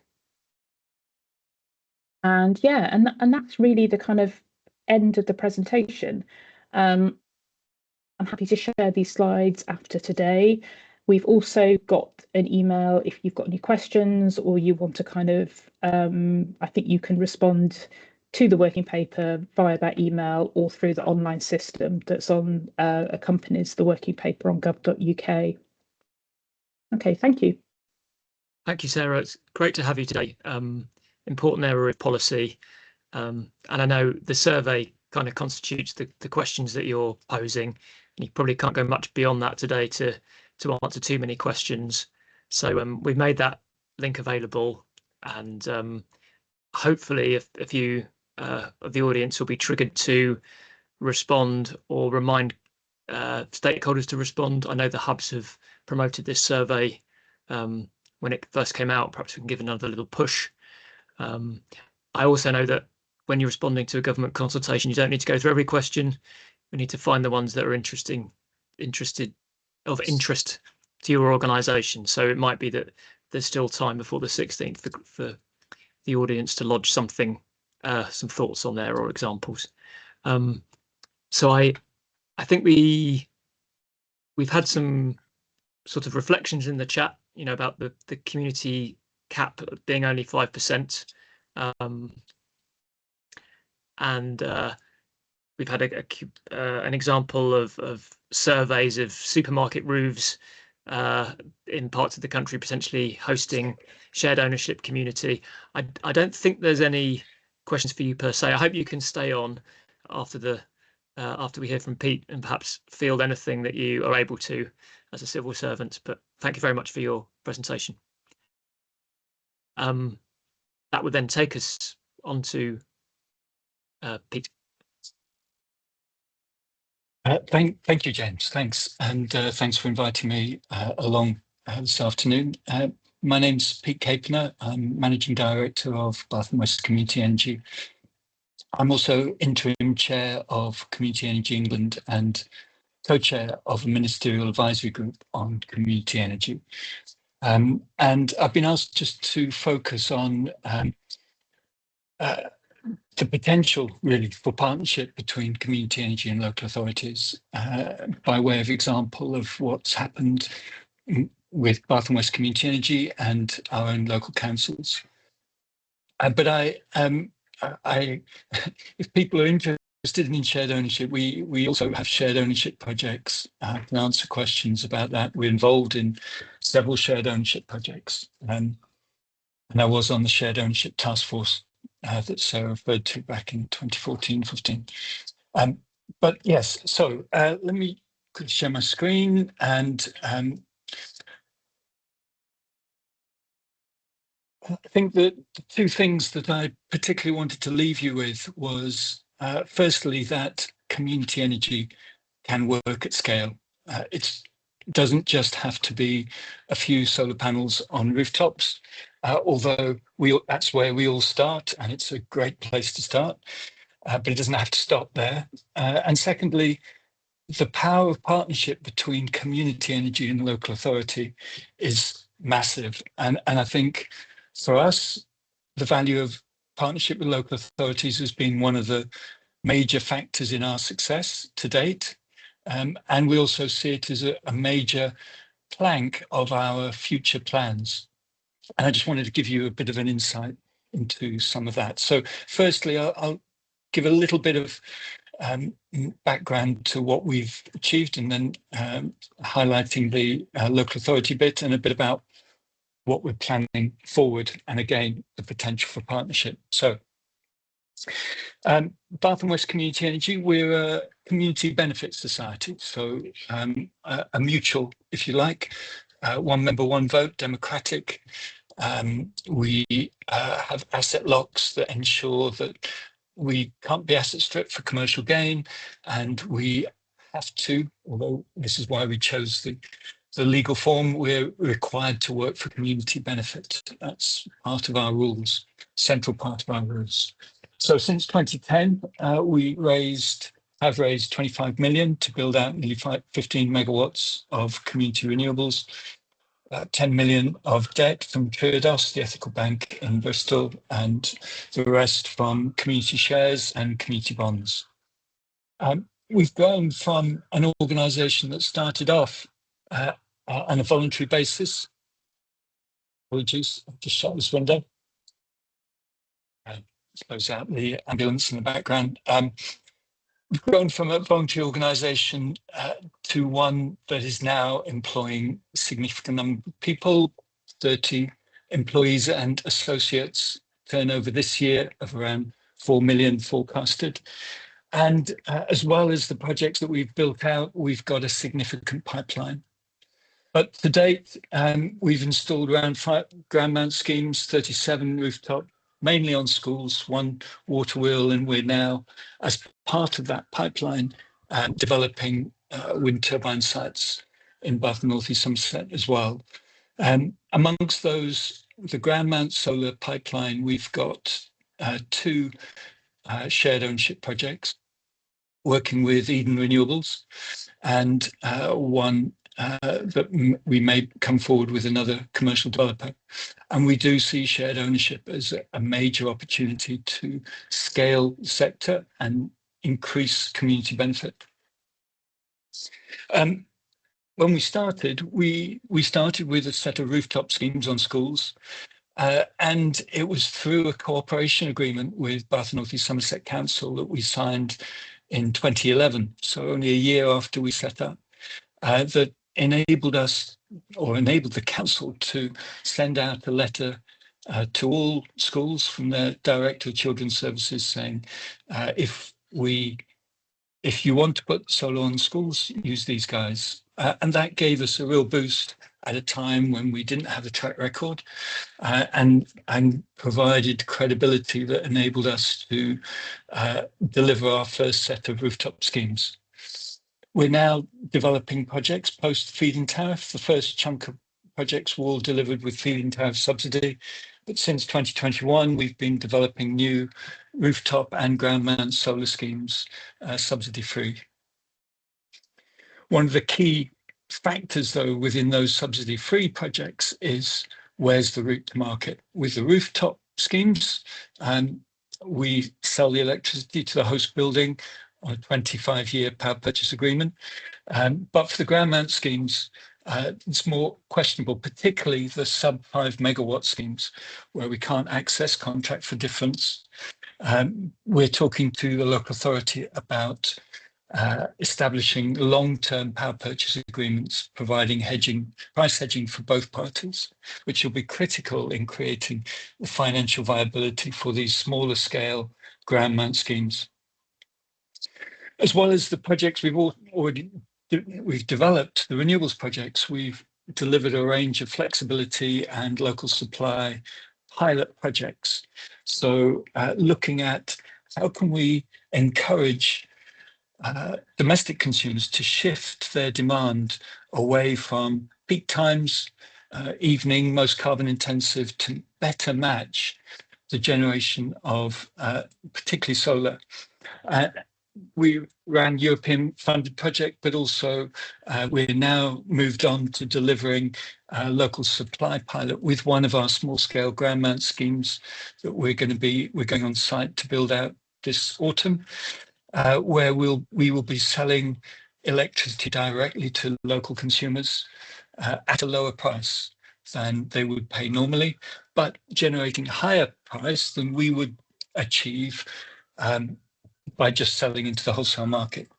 Speaker 2: And yeah, and that's really the kind of end of the presentation. I'm happy to share these slides after today. We've also got an email if you've got any questions or you want to kind of, I think you can respond to the working paper via that email or through the online system that's on accompanies the working paper on gov.uk. Okay, thank you.
Speaker 1: Thank you, Sarah. It's great to have you today. Important area of policy. And I know the survey kind of constitutes the questions that you're posing. And you probably can't go much beyond that today to answer too many questions. So we've made that link available, and hopefully if you of the audience will be triggered to respond or remind stakeholders to respond. I know the hubs have promoted this survey when it first came out. Perhaps we can give another little push. I also know that when you're responding to a government consultation, you don't need to go through every question. We need to find the ones that are interest to your organisation. So it might be that there's still time before the 16th for the audience to lodge something, some thoughts on there or examples. So I think we've had some sort of reflections in the chat, you know, about the community cap being only 5%, and we've had an example of surveys of supermarket roofs in parts of the country potentially hosting shared ownership community. I don't think there's any questions for you per se. I hope you can stay on after we hear from Pete and perhaps field anything that you are able to as a civil servant. But thank you very much for your presentation. That would then take us on to Pete.
Speaker 4: Thank you, James. Thanks. And thanks for inviting me along this afternoon. My name's Pete Capener. I'm Managing Director of Bath and West Community Energy. I'm also interim chair of Community Energy England and co-chair of a ministerial advisory group on community energy. And I've been asked just to focus on the potential really for partnership between community energy and local authorities by way of example of what's happened with Bath and West Community Energy and our own local councils. But if people are interested in shared ownership, we also have shared ownership projects. I can answer questions about that. We're involved in several shared ownership projects. And I was on the shared ownership task force that Sarah referred to back in 2014-15. But yes, so let me quickly share my screen, and I think that the two things that I particularly wanted to leave you with was, firstly, that community energy can work at scale. It doesn't just have to be a few solar panels on rooftops, although that's where we all start, and it's a great place to start, but it doesn't have to stop there. And secondly, the power of partnership between community energy and local authority is massive. And I think for us, the value of partnership with local authorities has been one of the major factors in our success to date. And we also see it as a major plank of our future plans. And I just wanted to give you a bit of an insight into some of that. So firstly, I'll give a little bit of background to what we've achieved, and then highlighting the local authority bit and a bit about what we're planning forward, and again, the potential for partnership. So Bath and West Community Energy, we're a community benefit society, so a mutual, if you like, one member, one vote, democratic. We have asset locks that ensure that we can't be asset stripped for commercial gain, and we have to, although this is why we chose the legal form, we're required to work for community benefit. That's part of our rules, central part of our rules. So since 2010, we have raised 25 million to build out nearly 15 megawatts of community renewables. 10 million of debt from Triodos, the ethical bank in Bristol, and the rest from community shares and community bonds. We've grown from an organisation that started off on a voluntary basis. Apologies, I've just shut this window. Close out the ambulance in the background. We've grown from a voluntary organisation to one that is now employing a significant number of people, 30 employees and associates, turnover this year of around 4 million forecasted. And as well as the projects that we've built out, we've got a significant pipeline. But to date, we've installed around 5 ground mount schemes, 37 rooftop, mainly on schools, 1 water wheel, and we're now, as part of that pipeline, developing wind turbine sites in Bath and North East Somerset as well. Amongst those, the ground mount solar pipeline, we've got 2 shared ownership projects working with Eden Renewables, and 1 that we may come forward with another commercial developer. And we do see shared ownership as a major opportunity to scale the sector and increase community benefit. When we started with a set of rooftop schemes on schools, and it was through a cooperation agreement with Bath and North East Somerset Council that we signed in 2011, so only a year after we set up, that enabled the council to send out a letter to all schools from their Director of Children's Services saying, if you want to put solar on schools, use these guys. And that gave us a real boost at a time when we didn't have a track record, and provided credibility that enabled us to deliver our first set of rooftop schemes. We're now developing projects post feed-in tariff. The first chunk of projects were all delivered with feed-in tariff subsidy, but since 2021, we've been developing new rooftop and ground mount solar schemes, subsidy-free. One of the key factors, though, within those subsidy-free projects is where's the route to market. With the rooftop schemes, we sell the electricity to the host building on a 25-year power purchase agreement. But for the ground mount schemes, it's more questionable, particularly the sub 5 megawatt schemes where we can't access contract for difference. We're talking to the local authority about establishing long-term power purchase agreements, providing price hedging for both parties, which will be critical in creating the financial viability for these smaller scale ground mount schemes. As well as the projects we've developed, the renewables projects, we've delivered a range of flexibility and local supply pilot projects. So looking at how can we encourage domestic consumers to shift their demand away from peak times, evening, most carbon intensive, to better match the generation of particularly solar. We ran European funded project, but also we're now moved on to delivering a local supply pilot with one of our small scale ground mount schemes that we're going on site to build out this autumn, where we will be selling electricity directly to local consumers at a lower price than they would pay normally, but generating a higher price than we would achieve by just selling into the wholesale market.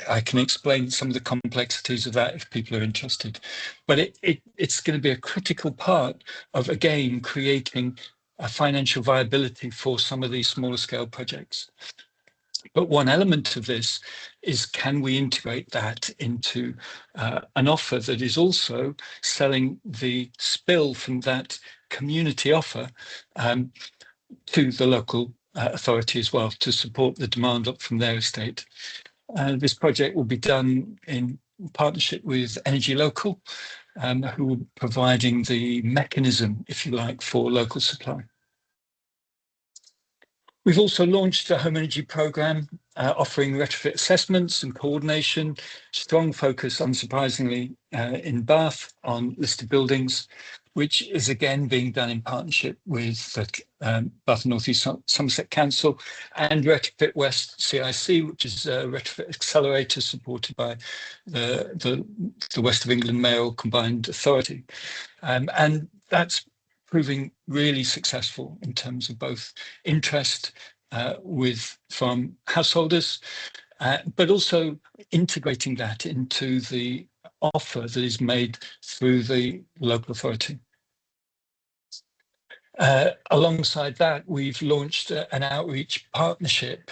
Speaker 4: I can explain some of the complexities of that if people are interested, but it's going to be a critical part of, again, creating a financial viability for some of these smaller scale projects. But one element of this is, can we integrate that into an offer that is also selling the spill from that community offer to the local authority as well, to support the demand up from their estate. This project will be done in partnership with Energy Local, who are providing the mechanism, if you like, for local supply. We've also launched a home energy programme offering retrofit assessments and coordination, strong focus, unsurprisingly, in Bath on listed buildings, which is again being done in partnership with the Bath and North East Somerset Council and Retrofit West CIC, which is a retrofit accelerator supported by the West of England Mayoral Combined Authority. And that's proving really successful in terms of both interest from householders, but also integrating that into the offer that is made through the local authority. Alongside that, we've launched an outreach partnership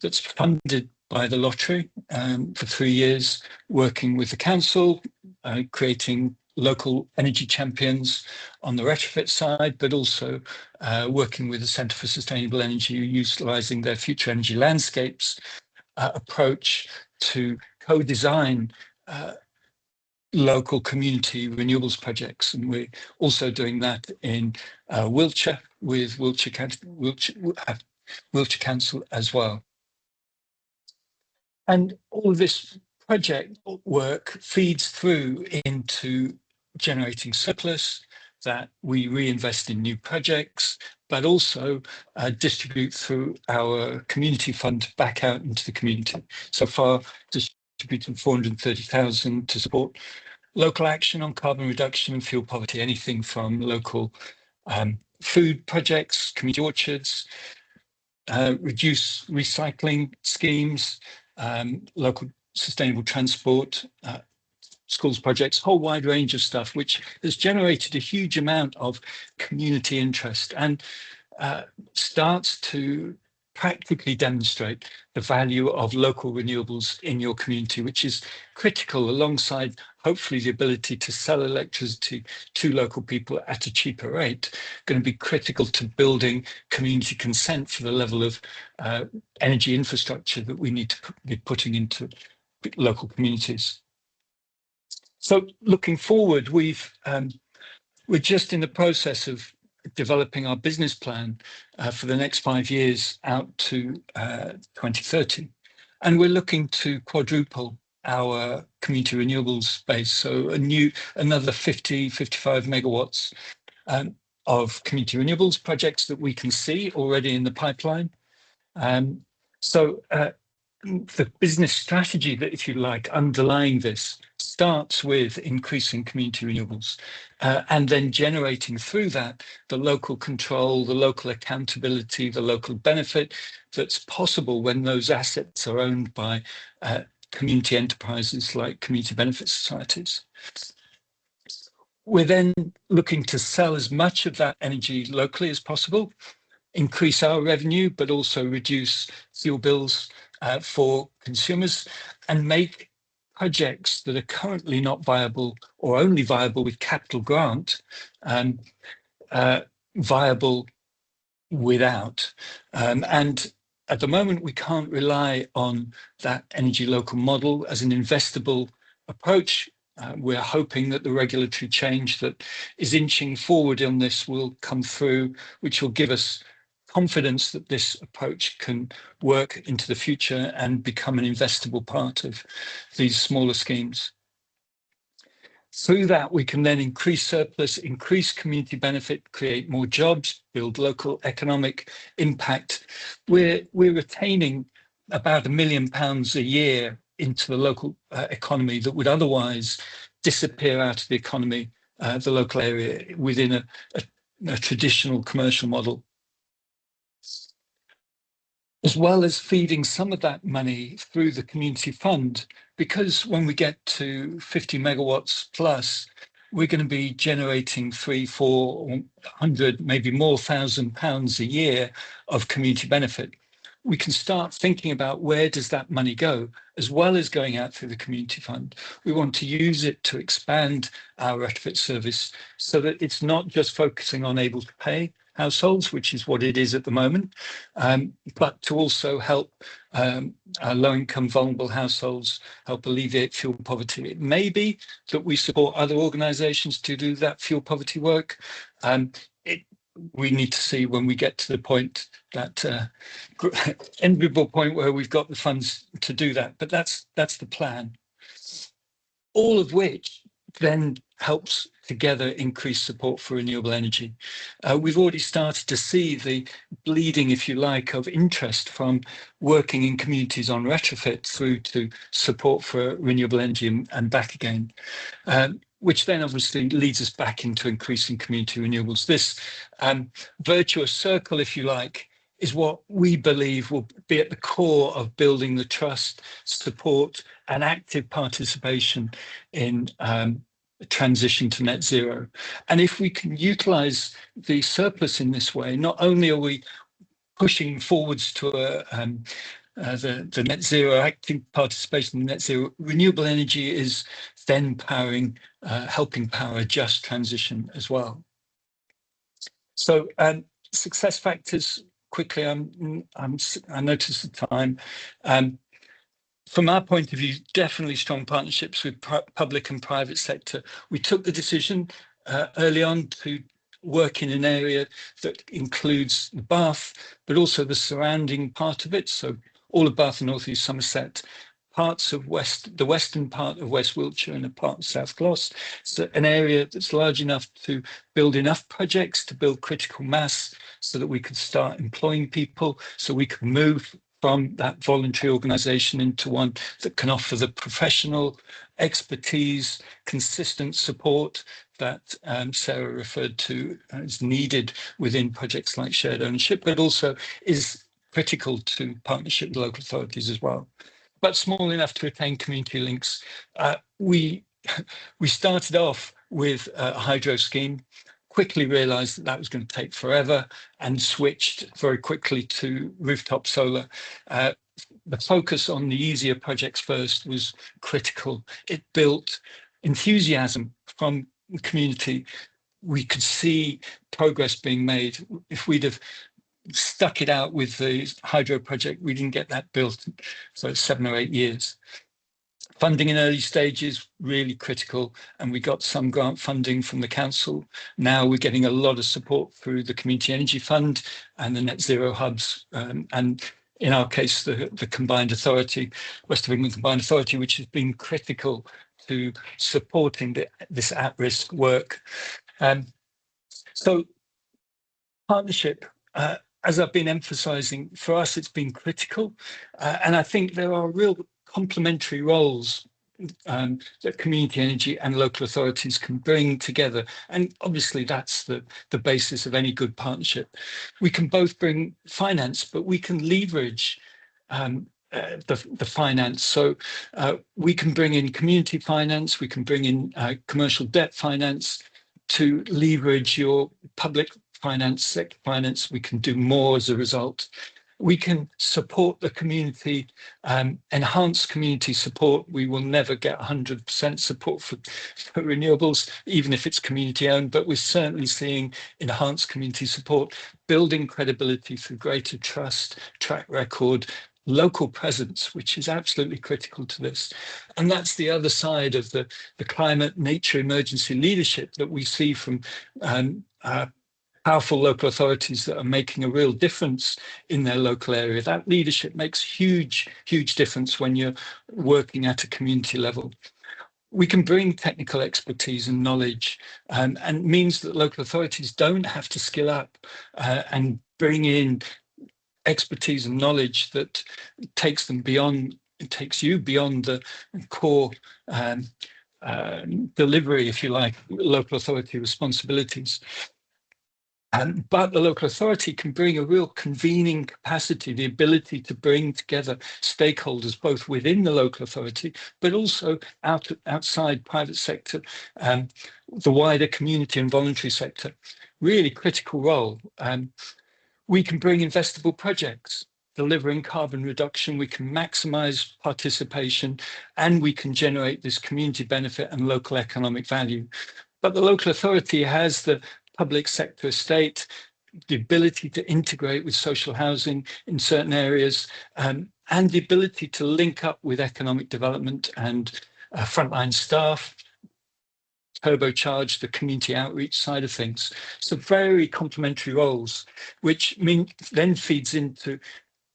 Speaker 4: that's funded by the lottery for 3 years, working with the council, creating local energy champions on the retrofit side, but also working with the Centre for Sustainable Energy, utilising their Future Energy Landscapes approach to co-design local community renewables projects. And we're also doing that in Wiltshire with Wiltshire Council as well. And all of this project work feeds through into generating surplus that we reinvest in new projects, but also distribute through our community fund back out into the community. So far, distributed 430,000 to support local action on carbon reduction and fuel poverty, anything from local food projects, community orchards, reduce recycling schemes, local sustainable transport, schools projects, whole wide range of stuff, which has generated a huge amount of community interest and starts to practically demonstrate the value of local renewables in your community, which is critical alongside hopefully the ability to sell electricity to local people at a cheaper rate, going to be critical to building community consent for the level of energy infrastructure that we need to be putting into local communities. So looking forward, we're just in the process of developing our business plan for the next 5 years out to 2030. And we're looking to quadruple our community renewables space. So another 55 megawatts of community renewables projects that we can see already in the pipeline. The business strategy that, if you like, underlying this starts with increasing community renewables and then generating through that the local control, the local accountability, the local benefit, that's possible when those assets are owned by community enterprises like community benefit societies. We're then looking to sell as much of that energy locally as possible, increase our revenue, but also reduce fuel bills for consumers, and make projects that are currently not viable or only viable with capital grant viable without. And at the moment, we can't rely on that energy local model as an investable approach. We're hoping that the regulatory change that is inching forward on this will come through, which will give us confidence that this approach can work into the future and become an investable part of these smaller schemes. Through that, we can then increase surplus, increase community benefit, create more jobs, build local economic impact. We're retaining about £1 million a year into the local economy that would otherwise disappear out of the economy, the local area, within a traditional commercial model. As well as feeding some of that money through the community fund, because when we get to 50 megawatts plus, we're going to be generating £300-400, maybe more £1,000 a year of community benefit. We can start thinking about where does that money go, as well as going out through the community fund. We want to use it to expand our retrofit service so that it's not just focusing on able to pay households, which is what it is at the moment, but to also help low-income vulnerable households, help alleviate fuel poverty. It may be that we support other organisations to do that fuel poverty work. We need to see when we get to the point, that enviable point where we've got the funds to do that. But that's the plan. All of which then helps together increase support for renewable energy. We've already started to see the bleeding, if you like, of interest from working in communities on retrofit through to support for renewable energy and back again, which then obviously leads us back into increasing community renewables. This virtuous circle, if you like, is what we believe will be at the core of building the trust, support, and active participation in transition to net zero. And if we can utilize the surplus in this way, not only are we pushing forwards to the net zero, active participation in net zero, renewable energy is then powering, helping power a just transition as well. So success factors, quickly, I noticed the time. From our point of view, definitely strong partnerships with public and private sector. We took the decision early on to work in an area that includes Bath, but also the surrounding part of it. So all of Bath and North East Somerset, parts of the western part of West Wiltshire and a part of South Gloss. So an area that's large enough to build enough projects, to build critical mass so that we could start employing people, so we could move from that voluntary organisation into one that can offer the professional expertise, consistent support that Sarah referred to as needed within projects like shared ownership, but also is critical to partnership with local authorities as well. But small enough to retain community links. We started off with a hydro scheme, quickly realized that was going to take forever, and switched very quickly to rooftop solar. The focus on the easier projects first was critical. It built enthusiasm from the community. We could see progress being made. If we'd have stuck it out with the hydro project, we didn't get that built for 7 or 8 years. Funding in early stages, really critical, and we got some grant funding from the council. Now we're getting a lot of support through the Community Energy Fund and the Net Zero Hubs, and in our case, the Combined Authority, West of England Combined Authority, which has been critical to supporting this at-risk work. So partnership, as I've been emphasising, for us it's been critical, and I think there are real complementary roles that community energy and local authorities can bring together. And obviously that's the basis of any good partnership. We can both bring finance, but we can leverage the finance. So we can bring in community finance, we can bring in commercial debt finance to leverage your public finance, sector finance. We can do more as a result. We can support the community, enhance community support. We will never get 100% support for renewables, even if it's community owned, but we're certainly seeing enhanced community support, building credibility through greater trust, track record, local presence, which is absolutely critical to this. And that's the other side of the climate nature emergency leadership that we see from powerful local authorities that are making a real difference in their local area. That leadership makes huge difference when you're working at a community level. We can bring technical expertise and knowledge, and means that local authorities don't have to skill up and bring in expertise and knowledge that takes them beyond, it takes you beyond the core delivery, if you like, local authority responsibilities. But the local authority can bring a real convening capacity, the ability to bring together stakeholders, both within the local authority, but also outside private sector, the wider community and voluntary sector. Really critical role. We can bring investable projects, delivering carbon reduction. We can maximize participation, and we can generate this community benefit and local economic value. But the local authority has the public sector estate, the ability to integrate with social housing in certain areas, and the ability to link up with economic development and frontline staff, turbocharge the community outreach side of things. So very complementary roles, which then feeds into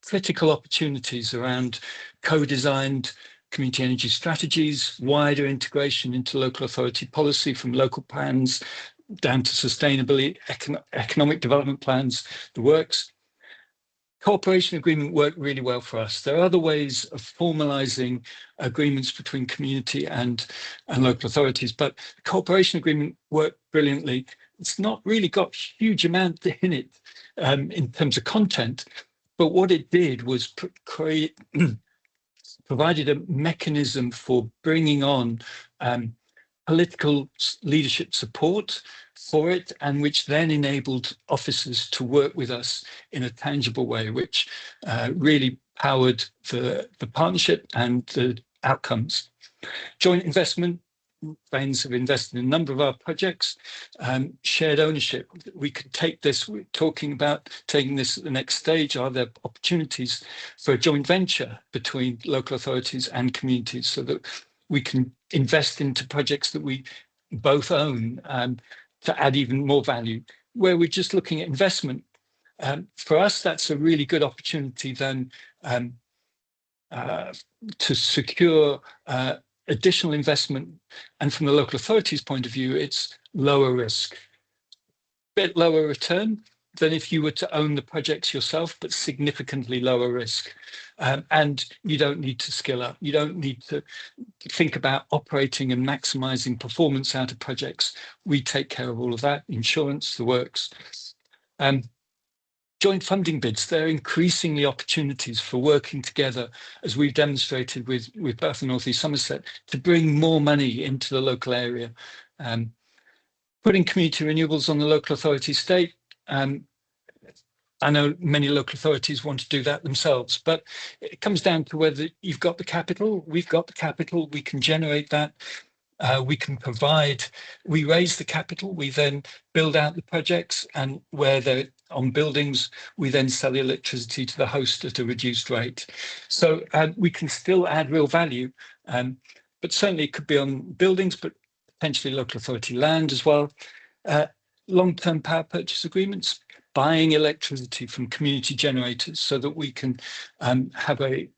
Speaker 4: critical opportunities around co-designed community energy strategies, wider integration into local authority policy from local plans down to sustainability, economic development plans, the works. Cooperation agreement worked really well for us. There are other ways of formalizing agreements between community and local authorities, but the cooperation agreement worked brilliantly. It's not really got huge amount in it in terms of content, but what it did was provided a mechanism for bringing on political leadership support for it, and which then enabled officers to work with us in a tangible way, which really powered the partnership and the outcomes. Joint investment, Baines have invested in a number of our projects. Shared ownership, we could take this, we're talking about taking this at the next stage. Are there opportunities for a joint venture between local authorities and communities so that we can invest into projects that we both own to add even more value? Where we're just looking at investment, for us, that's a really good opportunity then to secure additional investment. And from the local authorities' point of view, it's lower risk, bit lower return than if you were to own the projects yourself, but significantly lower risk. And you don't need to skill up. You don't need to think about operating and maximizing performance out of projects. We take care of all of that, insurance, the works. Joint funding bids, they're increasingly opportunities for working together, as we've demonstrated with Bath and North East Somerset, to bring more money into the local area. Putting community renewables on the local authority estate, I know many local authorities want to do that themselves, but it comes down to whether you've got the capital, we've got the capital, we can generate that, we can provide, we raise the capital, we then build out the projects, and where they're on buildings, we then sell the electricity to the host at a reduced rate. So we can still add real value, but certainly it could be on buildings, but potentially local authority land as well. Long-term power purchase agreements, buying electricity from community generators so that we can have a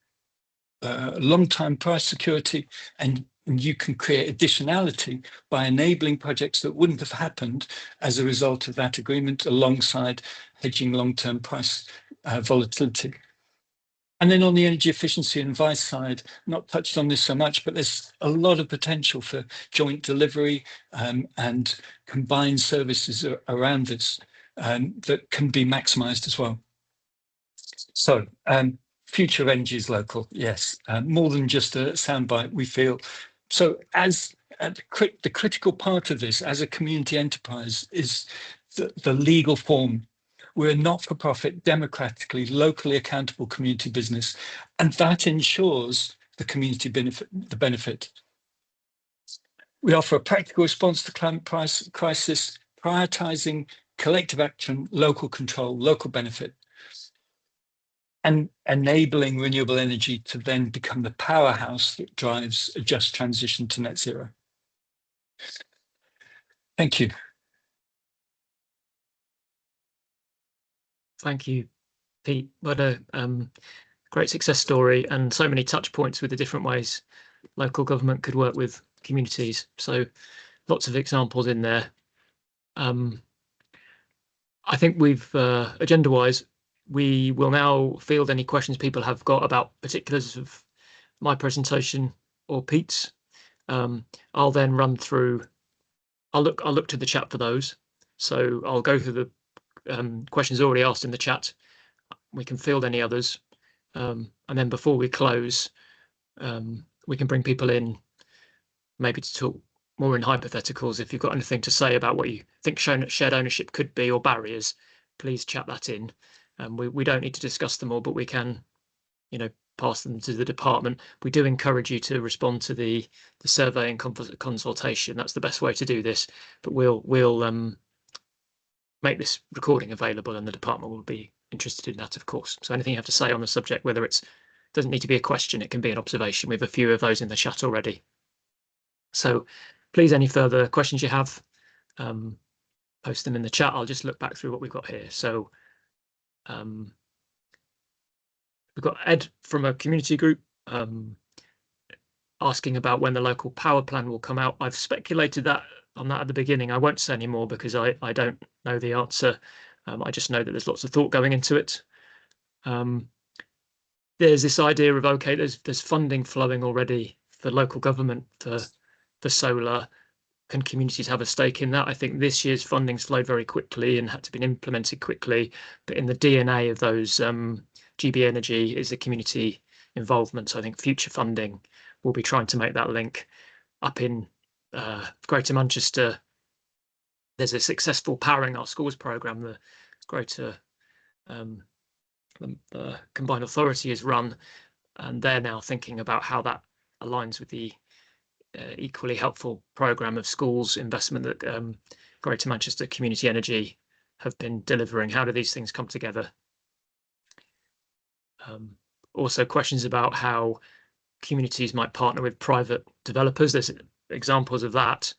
Speaker 4: long-term price security, and you can create additionality by enabling projects that wouldn't have happened as a result of that agreement, alongside hedging long-term price volatility. And then on the energy efficiency and advice side, not touched on this so much, but there's a lot of potential for joint delivery and combined services around this that can be maximised as well. So future of energy is local, yes, more than just a soundbite, we feel. So as the critical part of this as a community enterprise is the legal form. We're a not-for-profit, democratically, locally accountable community business, and that ensures the community benefit. We offer a practical response to climate crisis, prioritising collective action, local control, local benefit, and enabling renewable energy to then become the powerhouse that drives a just transition to net zero. Thank you.
Speaker 1: Thank you, Pete. What a great success story, and so many touch points with the different ways local government could work with communities. So lots of examples in there. I think we've agenda-wise, we will now field any questions people have got about particulars of my presentation or Pete's. I'll then run through. I'll look to the chat for those. So I'll go through the questions already asked in the chat. We can field any others, and then before we close, we can bring people in, maybe to talk more in hypotheticals. If you've got anything to say about what you think shared ownership could be or barriers, please chat that in. We don't need to discuss them all, but we can, pass them to the department. We do encourage you to respond to the survey and consultation. That's the best way to do this. But we'll make this recording available, and the department will be interested in that, of course. So anything you have to say on the subject, whether it doesn't need to be a question, it can be an observation. We have a few of those in the chat already. So please, any further questions you have, post them in the chat. I'll just look back through what we've got here. So we've got Ed from a community group asking about when the local power plan will come out. I've speculated on that at the beginning. I won't say any more because I don't know the answer. I just know that there's lots of thought going into it. There's this idea of, okay, there's funding flowing already for local government for solar. Can communities have a stake in that? I think this year's funding's flowed very quickly and had to be implemented quickly. But in the DNA of those GB Energy is the community involvement. So I think future funding will be trying to make that link. Up in Greater Manchester, there's a successful Powering Our Schools programme. The Greater the Combined Authority is run, and they're now thinking about how that aligns with the equally helpful programme of schools investment that Greater Manchester Community Energy have been delivering. How do these things come together? Also questions about how communities might partner with private developers. There's examples of that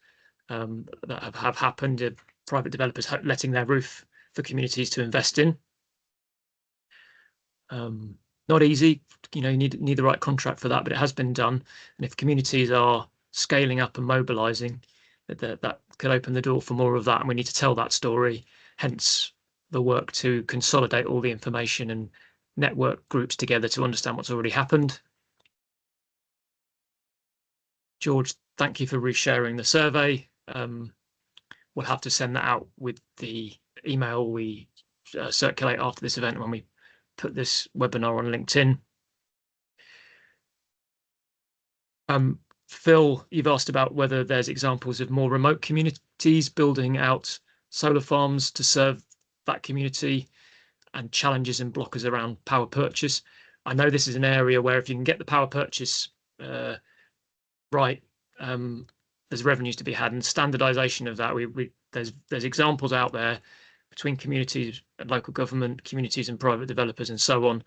Speaker 1: that have happened. Private developers letting their roof for communities to invest in. Not easy, you need the right contract for that, but it has been done. And if communities are scaling up and mobilising, that could open the door for more of that. And we need to tell that story. Hence the work to consolidate all the information and network groups together to understand what's already happened. George, thank you for resharing the survey. We'll have to send that out with the email we circulate after this event when we put this webinar on LinkedIn. Phil, you've asked about whether there's examples of more remote communities building out solar farms to serve that community and challenges and blockers around power purchase. I know this is an area where if you can get the power purchase right, there's revenues to be had, and standardization of that. There's examples out there between communities and local government, communities and private developers and so on.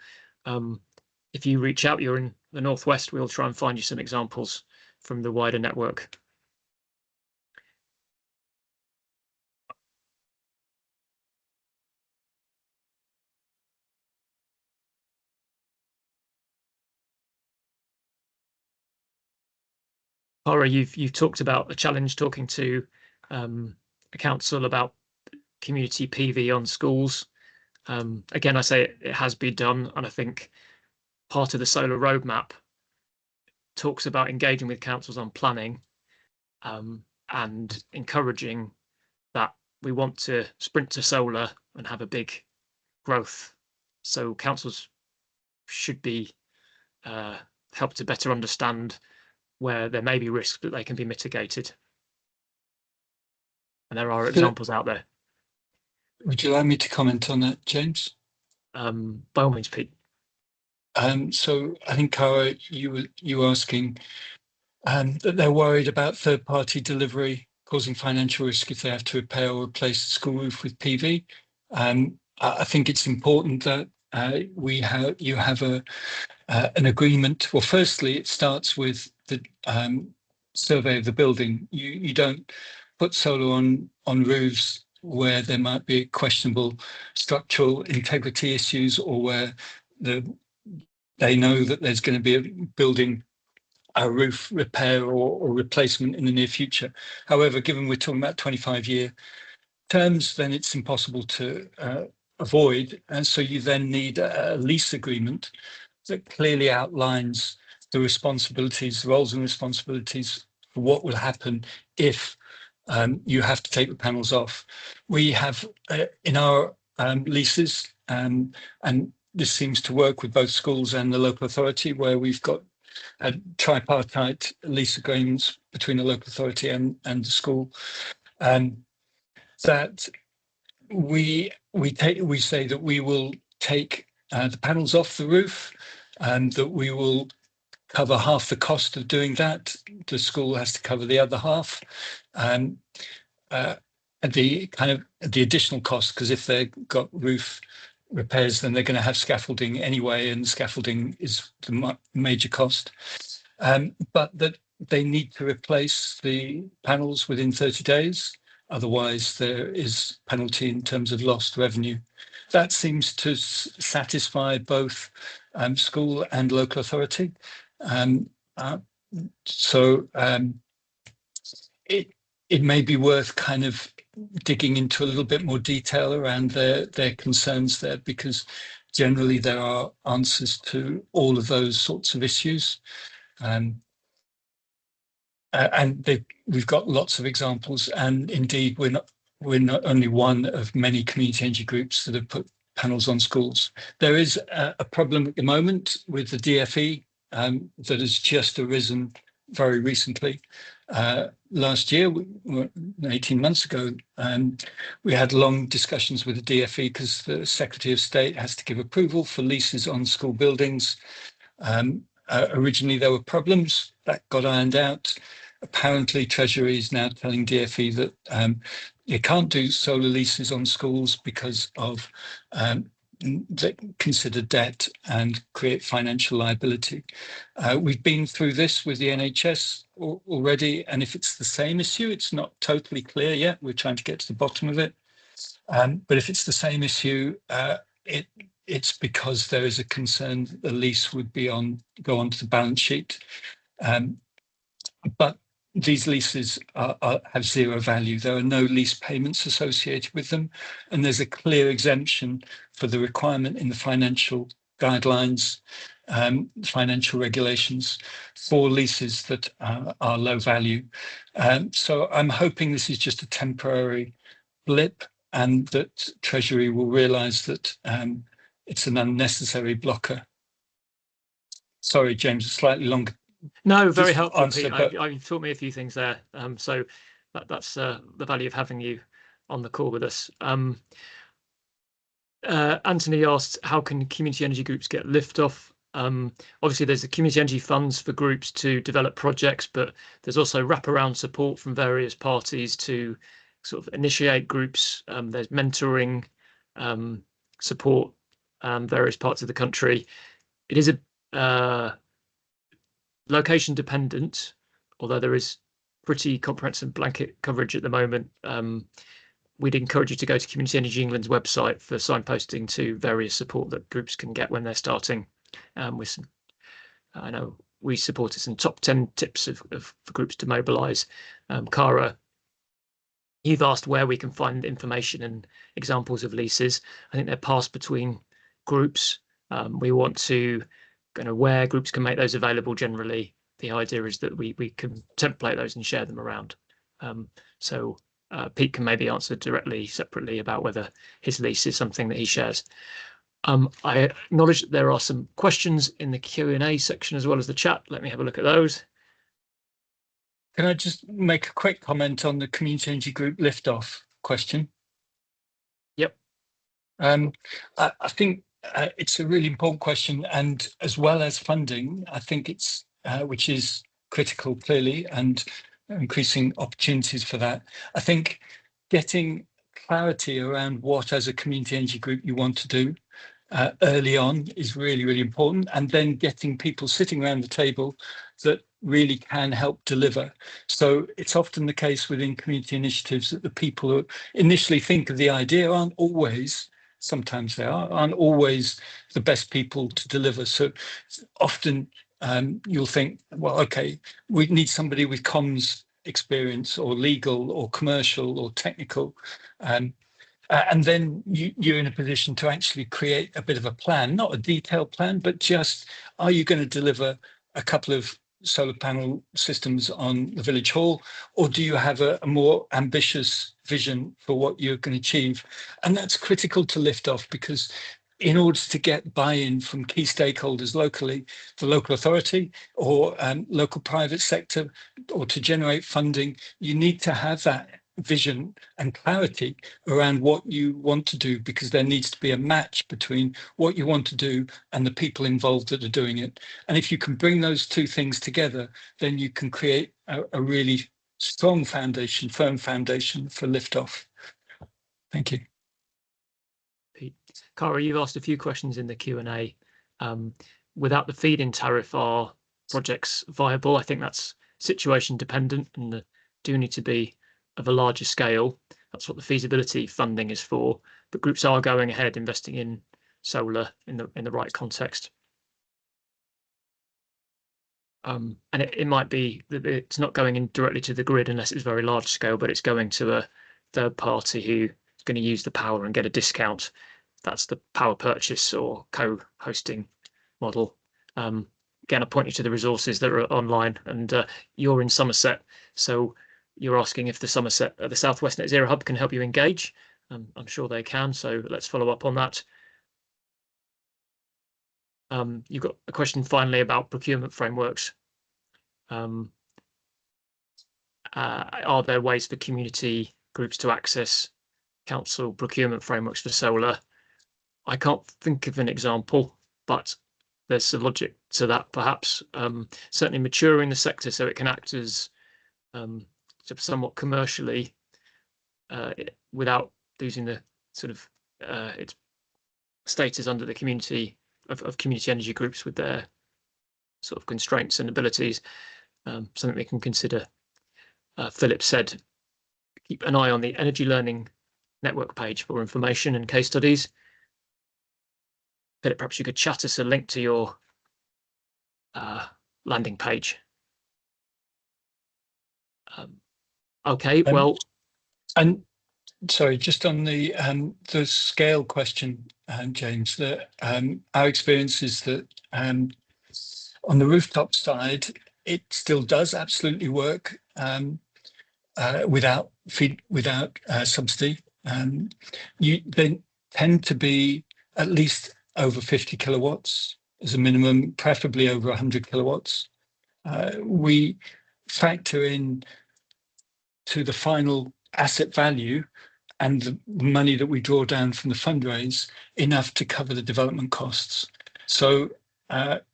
Speaker 1: If you reach out, you're in the Northwest, we'll try and find you some examples from the wider network. Cara, you've talked about the challenge talking to a council about community PV on schools. Again, I say it has been done, and I think part of the solar roadmap talks about engaging with councils on planning and encouraging that we want to sprint to solar and have a big growth. So councils should be helped to better understand where there may be risks, but they can be mitigated. And there are examples out there.
Speaker 4: Would you like me to comment on that, James?
Speaker 1: By all means, Pete.
Speaker 4: So I think, Cara, you were asking that they're worried about third-party delivery causing financial risk if they have to repair or replace the school roof with PV. I think it's important that you have an agreement. Well, firstly, it starts with the survey of the building. You don't put solar on roofs where there might be questionable structural integrity issues, or where they know that there's going to be a roof repair or replacement in the near future. However, given we're talking about 25-year terms, then it's impossible to avoid. And so you then need a lease agreement that clearly outlines the responsibilities, the roles and responsibilities for what will happen if you have to take the panels off. We have in our leases, and this seems to work with both schools and the local authority, where we've got a tripartite lease agreements between the local authority and the school, that we say that we will take the panels off the roof, and that we will cover half the cost of doing that. The school has to cover the other half. The additional cost, because if they've got roof repairs, then they're going to have scaffolding anyway, and scaffolding is the major cost. But that they need to replace the panels within 30 days. Otherwise, there is penalty in terms of lost revenue. That seems to satisfy both school and local authority. It may be worth kind of digging into a little bit more detail around their concerns there, because generally there are answers to all of those sorts of issues. And we've got lots of examples, and indeed we're not only one of many community energy groups that have put panels on schools. There is a problem at the moment with the DFE that has just arisen very recently. Last year, 18 months ago, we had long discussions with the DFE because the Secretary of State has to give approval for leases on school buildings. Originally, there were problems that got ironed out. Apparently, Treasury is now telling DFE that you can't do solar leases on schools because of they consider debt and create financial liability. We've been through this with the NHS already, and if it's the same issue, it's not totally clear yet. We're trying to get to the bottom of it. But if it's the same issue, it's because there is a concern that the lease would go onto the balance sheet. But these leases have zero value. There are no lease payments associated with them, and there's a clear exemption for the requirement in the financial guidelines, financial regulations for leases that are low value. So I'm hoping this is just a temporary blip, and that Treasury will realise that it's an unnecessary blocker. Sorry, James, a slightly longer.
Speaker 1: No, very helpful,
Speaker 4: answer,
Speaker 1: Pete.
Speaker 4: but
Speaker 1: You taught me a few things there. So that's the value of having you on the call with us. Anthony asked, how can community energy groups get lift off? Obviously, there's the community energy funds for groups to develop projects, but there's also wraparound support from various parties to sort of initiate groups. There's mentoring support, various parts of the country. It is a location dependent, although there is pretty comprehensive blanket coverage at the moment. We'd encourage you to go to Community Energy England's website for signposting to various support that groups can get when they're starting. With some, I know we supported some top 10 tips for groups to mobilise. Cara, you've asked where we can find information and examples of leases. I think they're passed between groups. We want to kind of where groups can make those available generally, the idea is that we can template those and share them around. So Pete can maybe answer directly, separately about whether his lease is something that he shares. I acknowledge that there are some questions in the Q&A section as well as the chat. Let me have a look at those.
Speaker 4: Can I just make a quick comment on the Community Energy Group liftoff question?
Speaker 1: Yep.
Speaker 4: I think it's a really important question, and as well as funding, I think it's which is critical clearly, and increasing opportunities for that. I think getting clarity around what as a community energy group you want to do early on is really, really important, and then getting people sitting around the table that really can help deliver. So it's often the case within community initiatives that the people who initially think of the idea aren't always, sometimes they aren't always the best people to deliver. So often you'll think, well, okay, we need somebody with comms experience or legal or commercial or technical. And then you're in a position to actually create a bit of a plan, not a detailed plan, but just, are you going to deliver a couple of solar panel systems on the village hall, or do you have a more ambitious vision for what you're going to achieve? And that's critical to lift off, because in order to get buy-in from key stakeholders locally, the local authority or local private sector, or to generate funding, you need to have that vision and clarity around what you want to do, because there needs to be a match between what you want to do and the people involved that are doing it. And if you can bring those two things together, then you can create a really strong foundation, firm foundation for liftoff. Thank you.
Speaker 1: Pete. Cara, you've asked a few questions in the Q&A. Without the feed-in tariff, are projects viable? I think that's situation dependent, and do need to be of a larger scale. That's what the feasibility funding is for. But groups are going ahead investing in solar in the right context. And it might be that it's not going in directly to the grid unless it's very large scale, but it's going to a third party who is going to use the power and get a discount. That's the power purchase or co-hosting model. Again, I point you to the resources that are online, and you're in Somerset, so you're asking if the South West Net Zero Hub can help you engage. I'm sure they can, so let's follow up on that. You've got a question finally about procurement frameworks. Are there ways for community groups to access council procurement frameworks for solar? I can't think of an example, but there's a logic to that, perhaps. Certainly maturing the sector so it can act as somewhat commercially without losing the sort of its status under the community of community energy groups with their sort of constraints and abilities. Something we can consider. Philip said, keep an eye on the Energy Learning Network page for information and case studies. Philip, perhaps you could chat us a link to your landing page. Okay, well,
Speaker 4: and sorry, just on the scale question, James, that our experience is that on the rooftop side, it still does absolutely work without subsidy. They tend to be at least over 50 kilowatts as a minimum, preferably over 100 kilowatts. We factor in to the final asset value and the money that we draw down from the fundraise enough to cover the development costs. So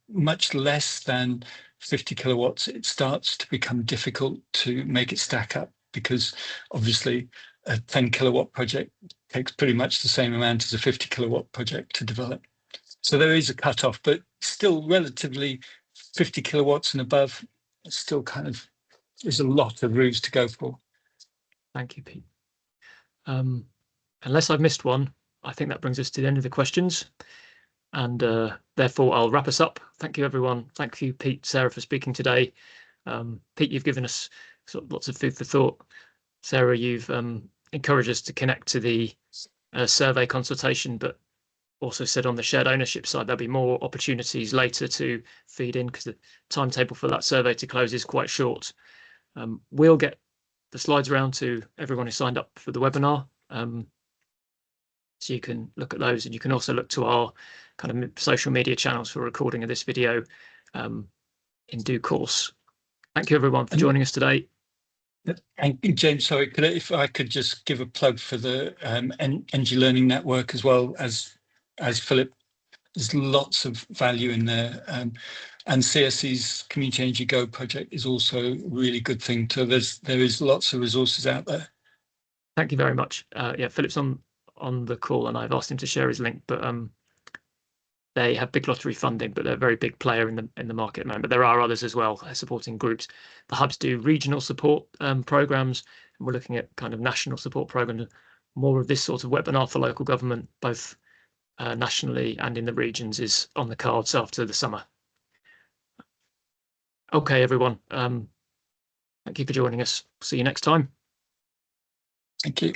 Speaker 4: much less than 50 kilowatts, it starts to become difficult to make it stack up, because obviously a 10 kilowatt project takes pretty much the same amount as a 50 kilowatt project to develop. So there is a cutoff, but still relatively 50 kilowatts and above, still kind of, there's a lot of roofs to go for.
Speaker 1: Thank you, Pete. Unless I've missed one, I think that brings us to the end of the questions. And therefore, I'll wrap us up. Thank you, everyone. Thank you, Pete, Sarah, for speaking today. Pete, you've given us sort of lots of food for thought. Sarah, you've encouraged us to connect to the survey consultation, but also said on the shared ownership side, there'll be more opportunities later to feed in because the timetable for that survey to close is quite short. We'll get the slides around to everyone who signed up for the webinar. So you can look at those, and you can also look to our kind of social media channels for recording of this video in due course. Thank you everyone for joining us today.
Speaker 4: And James, sorry, if I could just give a plug for the Energy Learning Network as well, as Philip, there's lots of value in there. And CSE's Community Energy Go project is also a really good thing too. There is lots of resources out there.
Speaker 1: Thank you very much. Yeah, Philip's on the call, and I've asked him to share his link, but they have big lottery funding, but they're a very big player in the market at the moment. But there are others as well supporting groups. The hubs do regional support programs, and we're looking at kind of national support programs. More of this sort of webinar for local government, both nationally and in the regions, is on the cards after the summer. Okay, everyone. Thank you for joining us. See you next time.
Speaker 4: Thank you.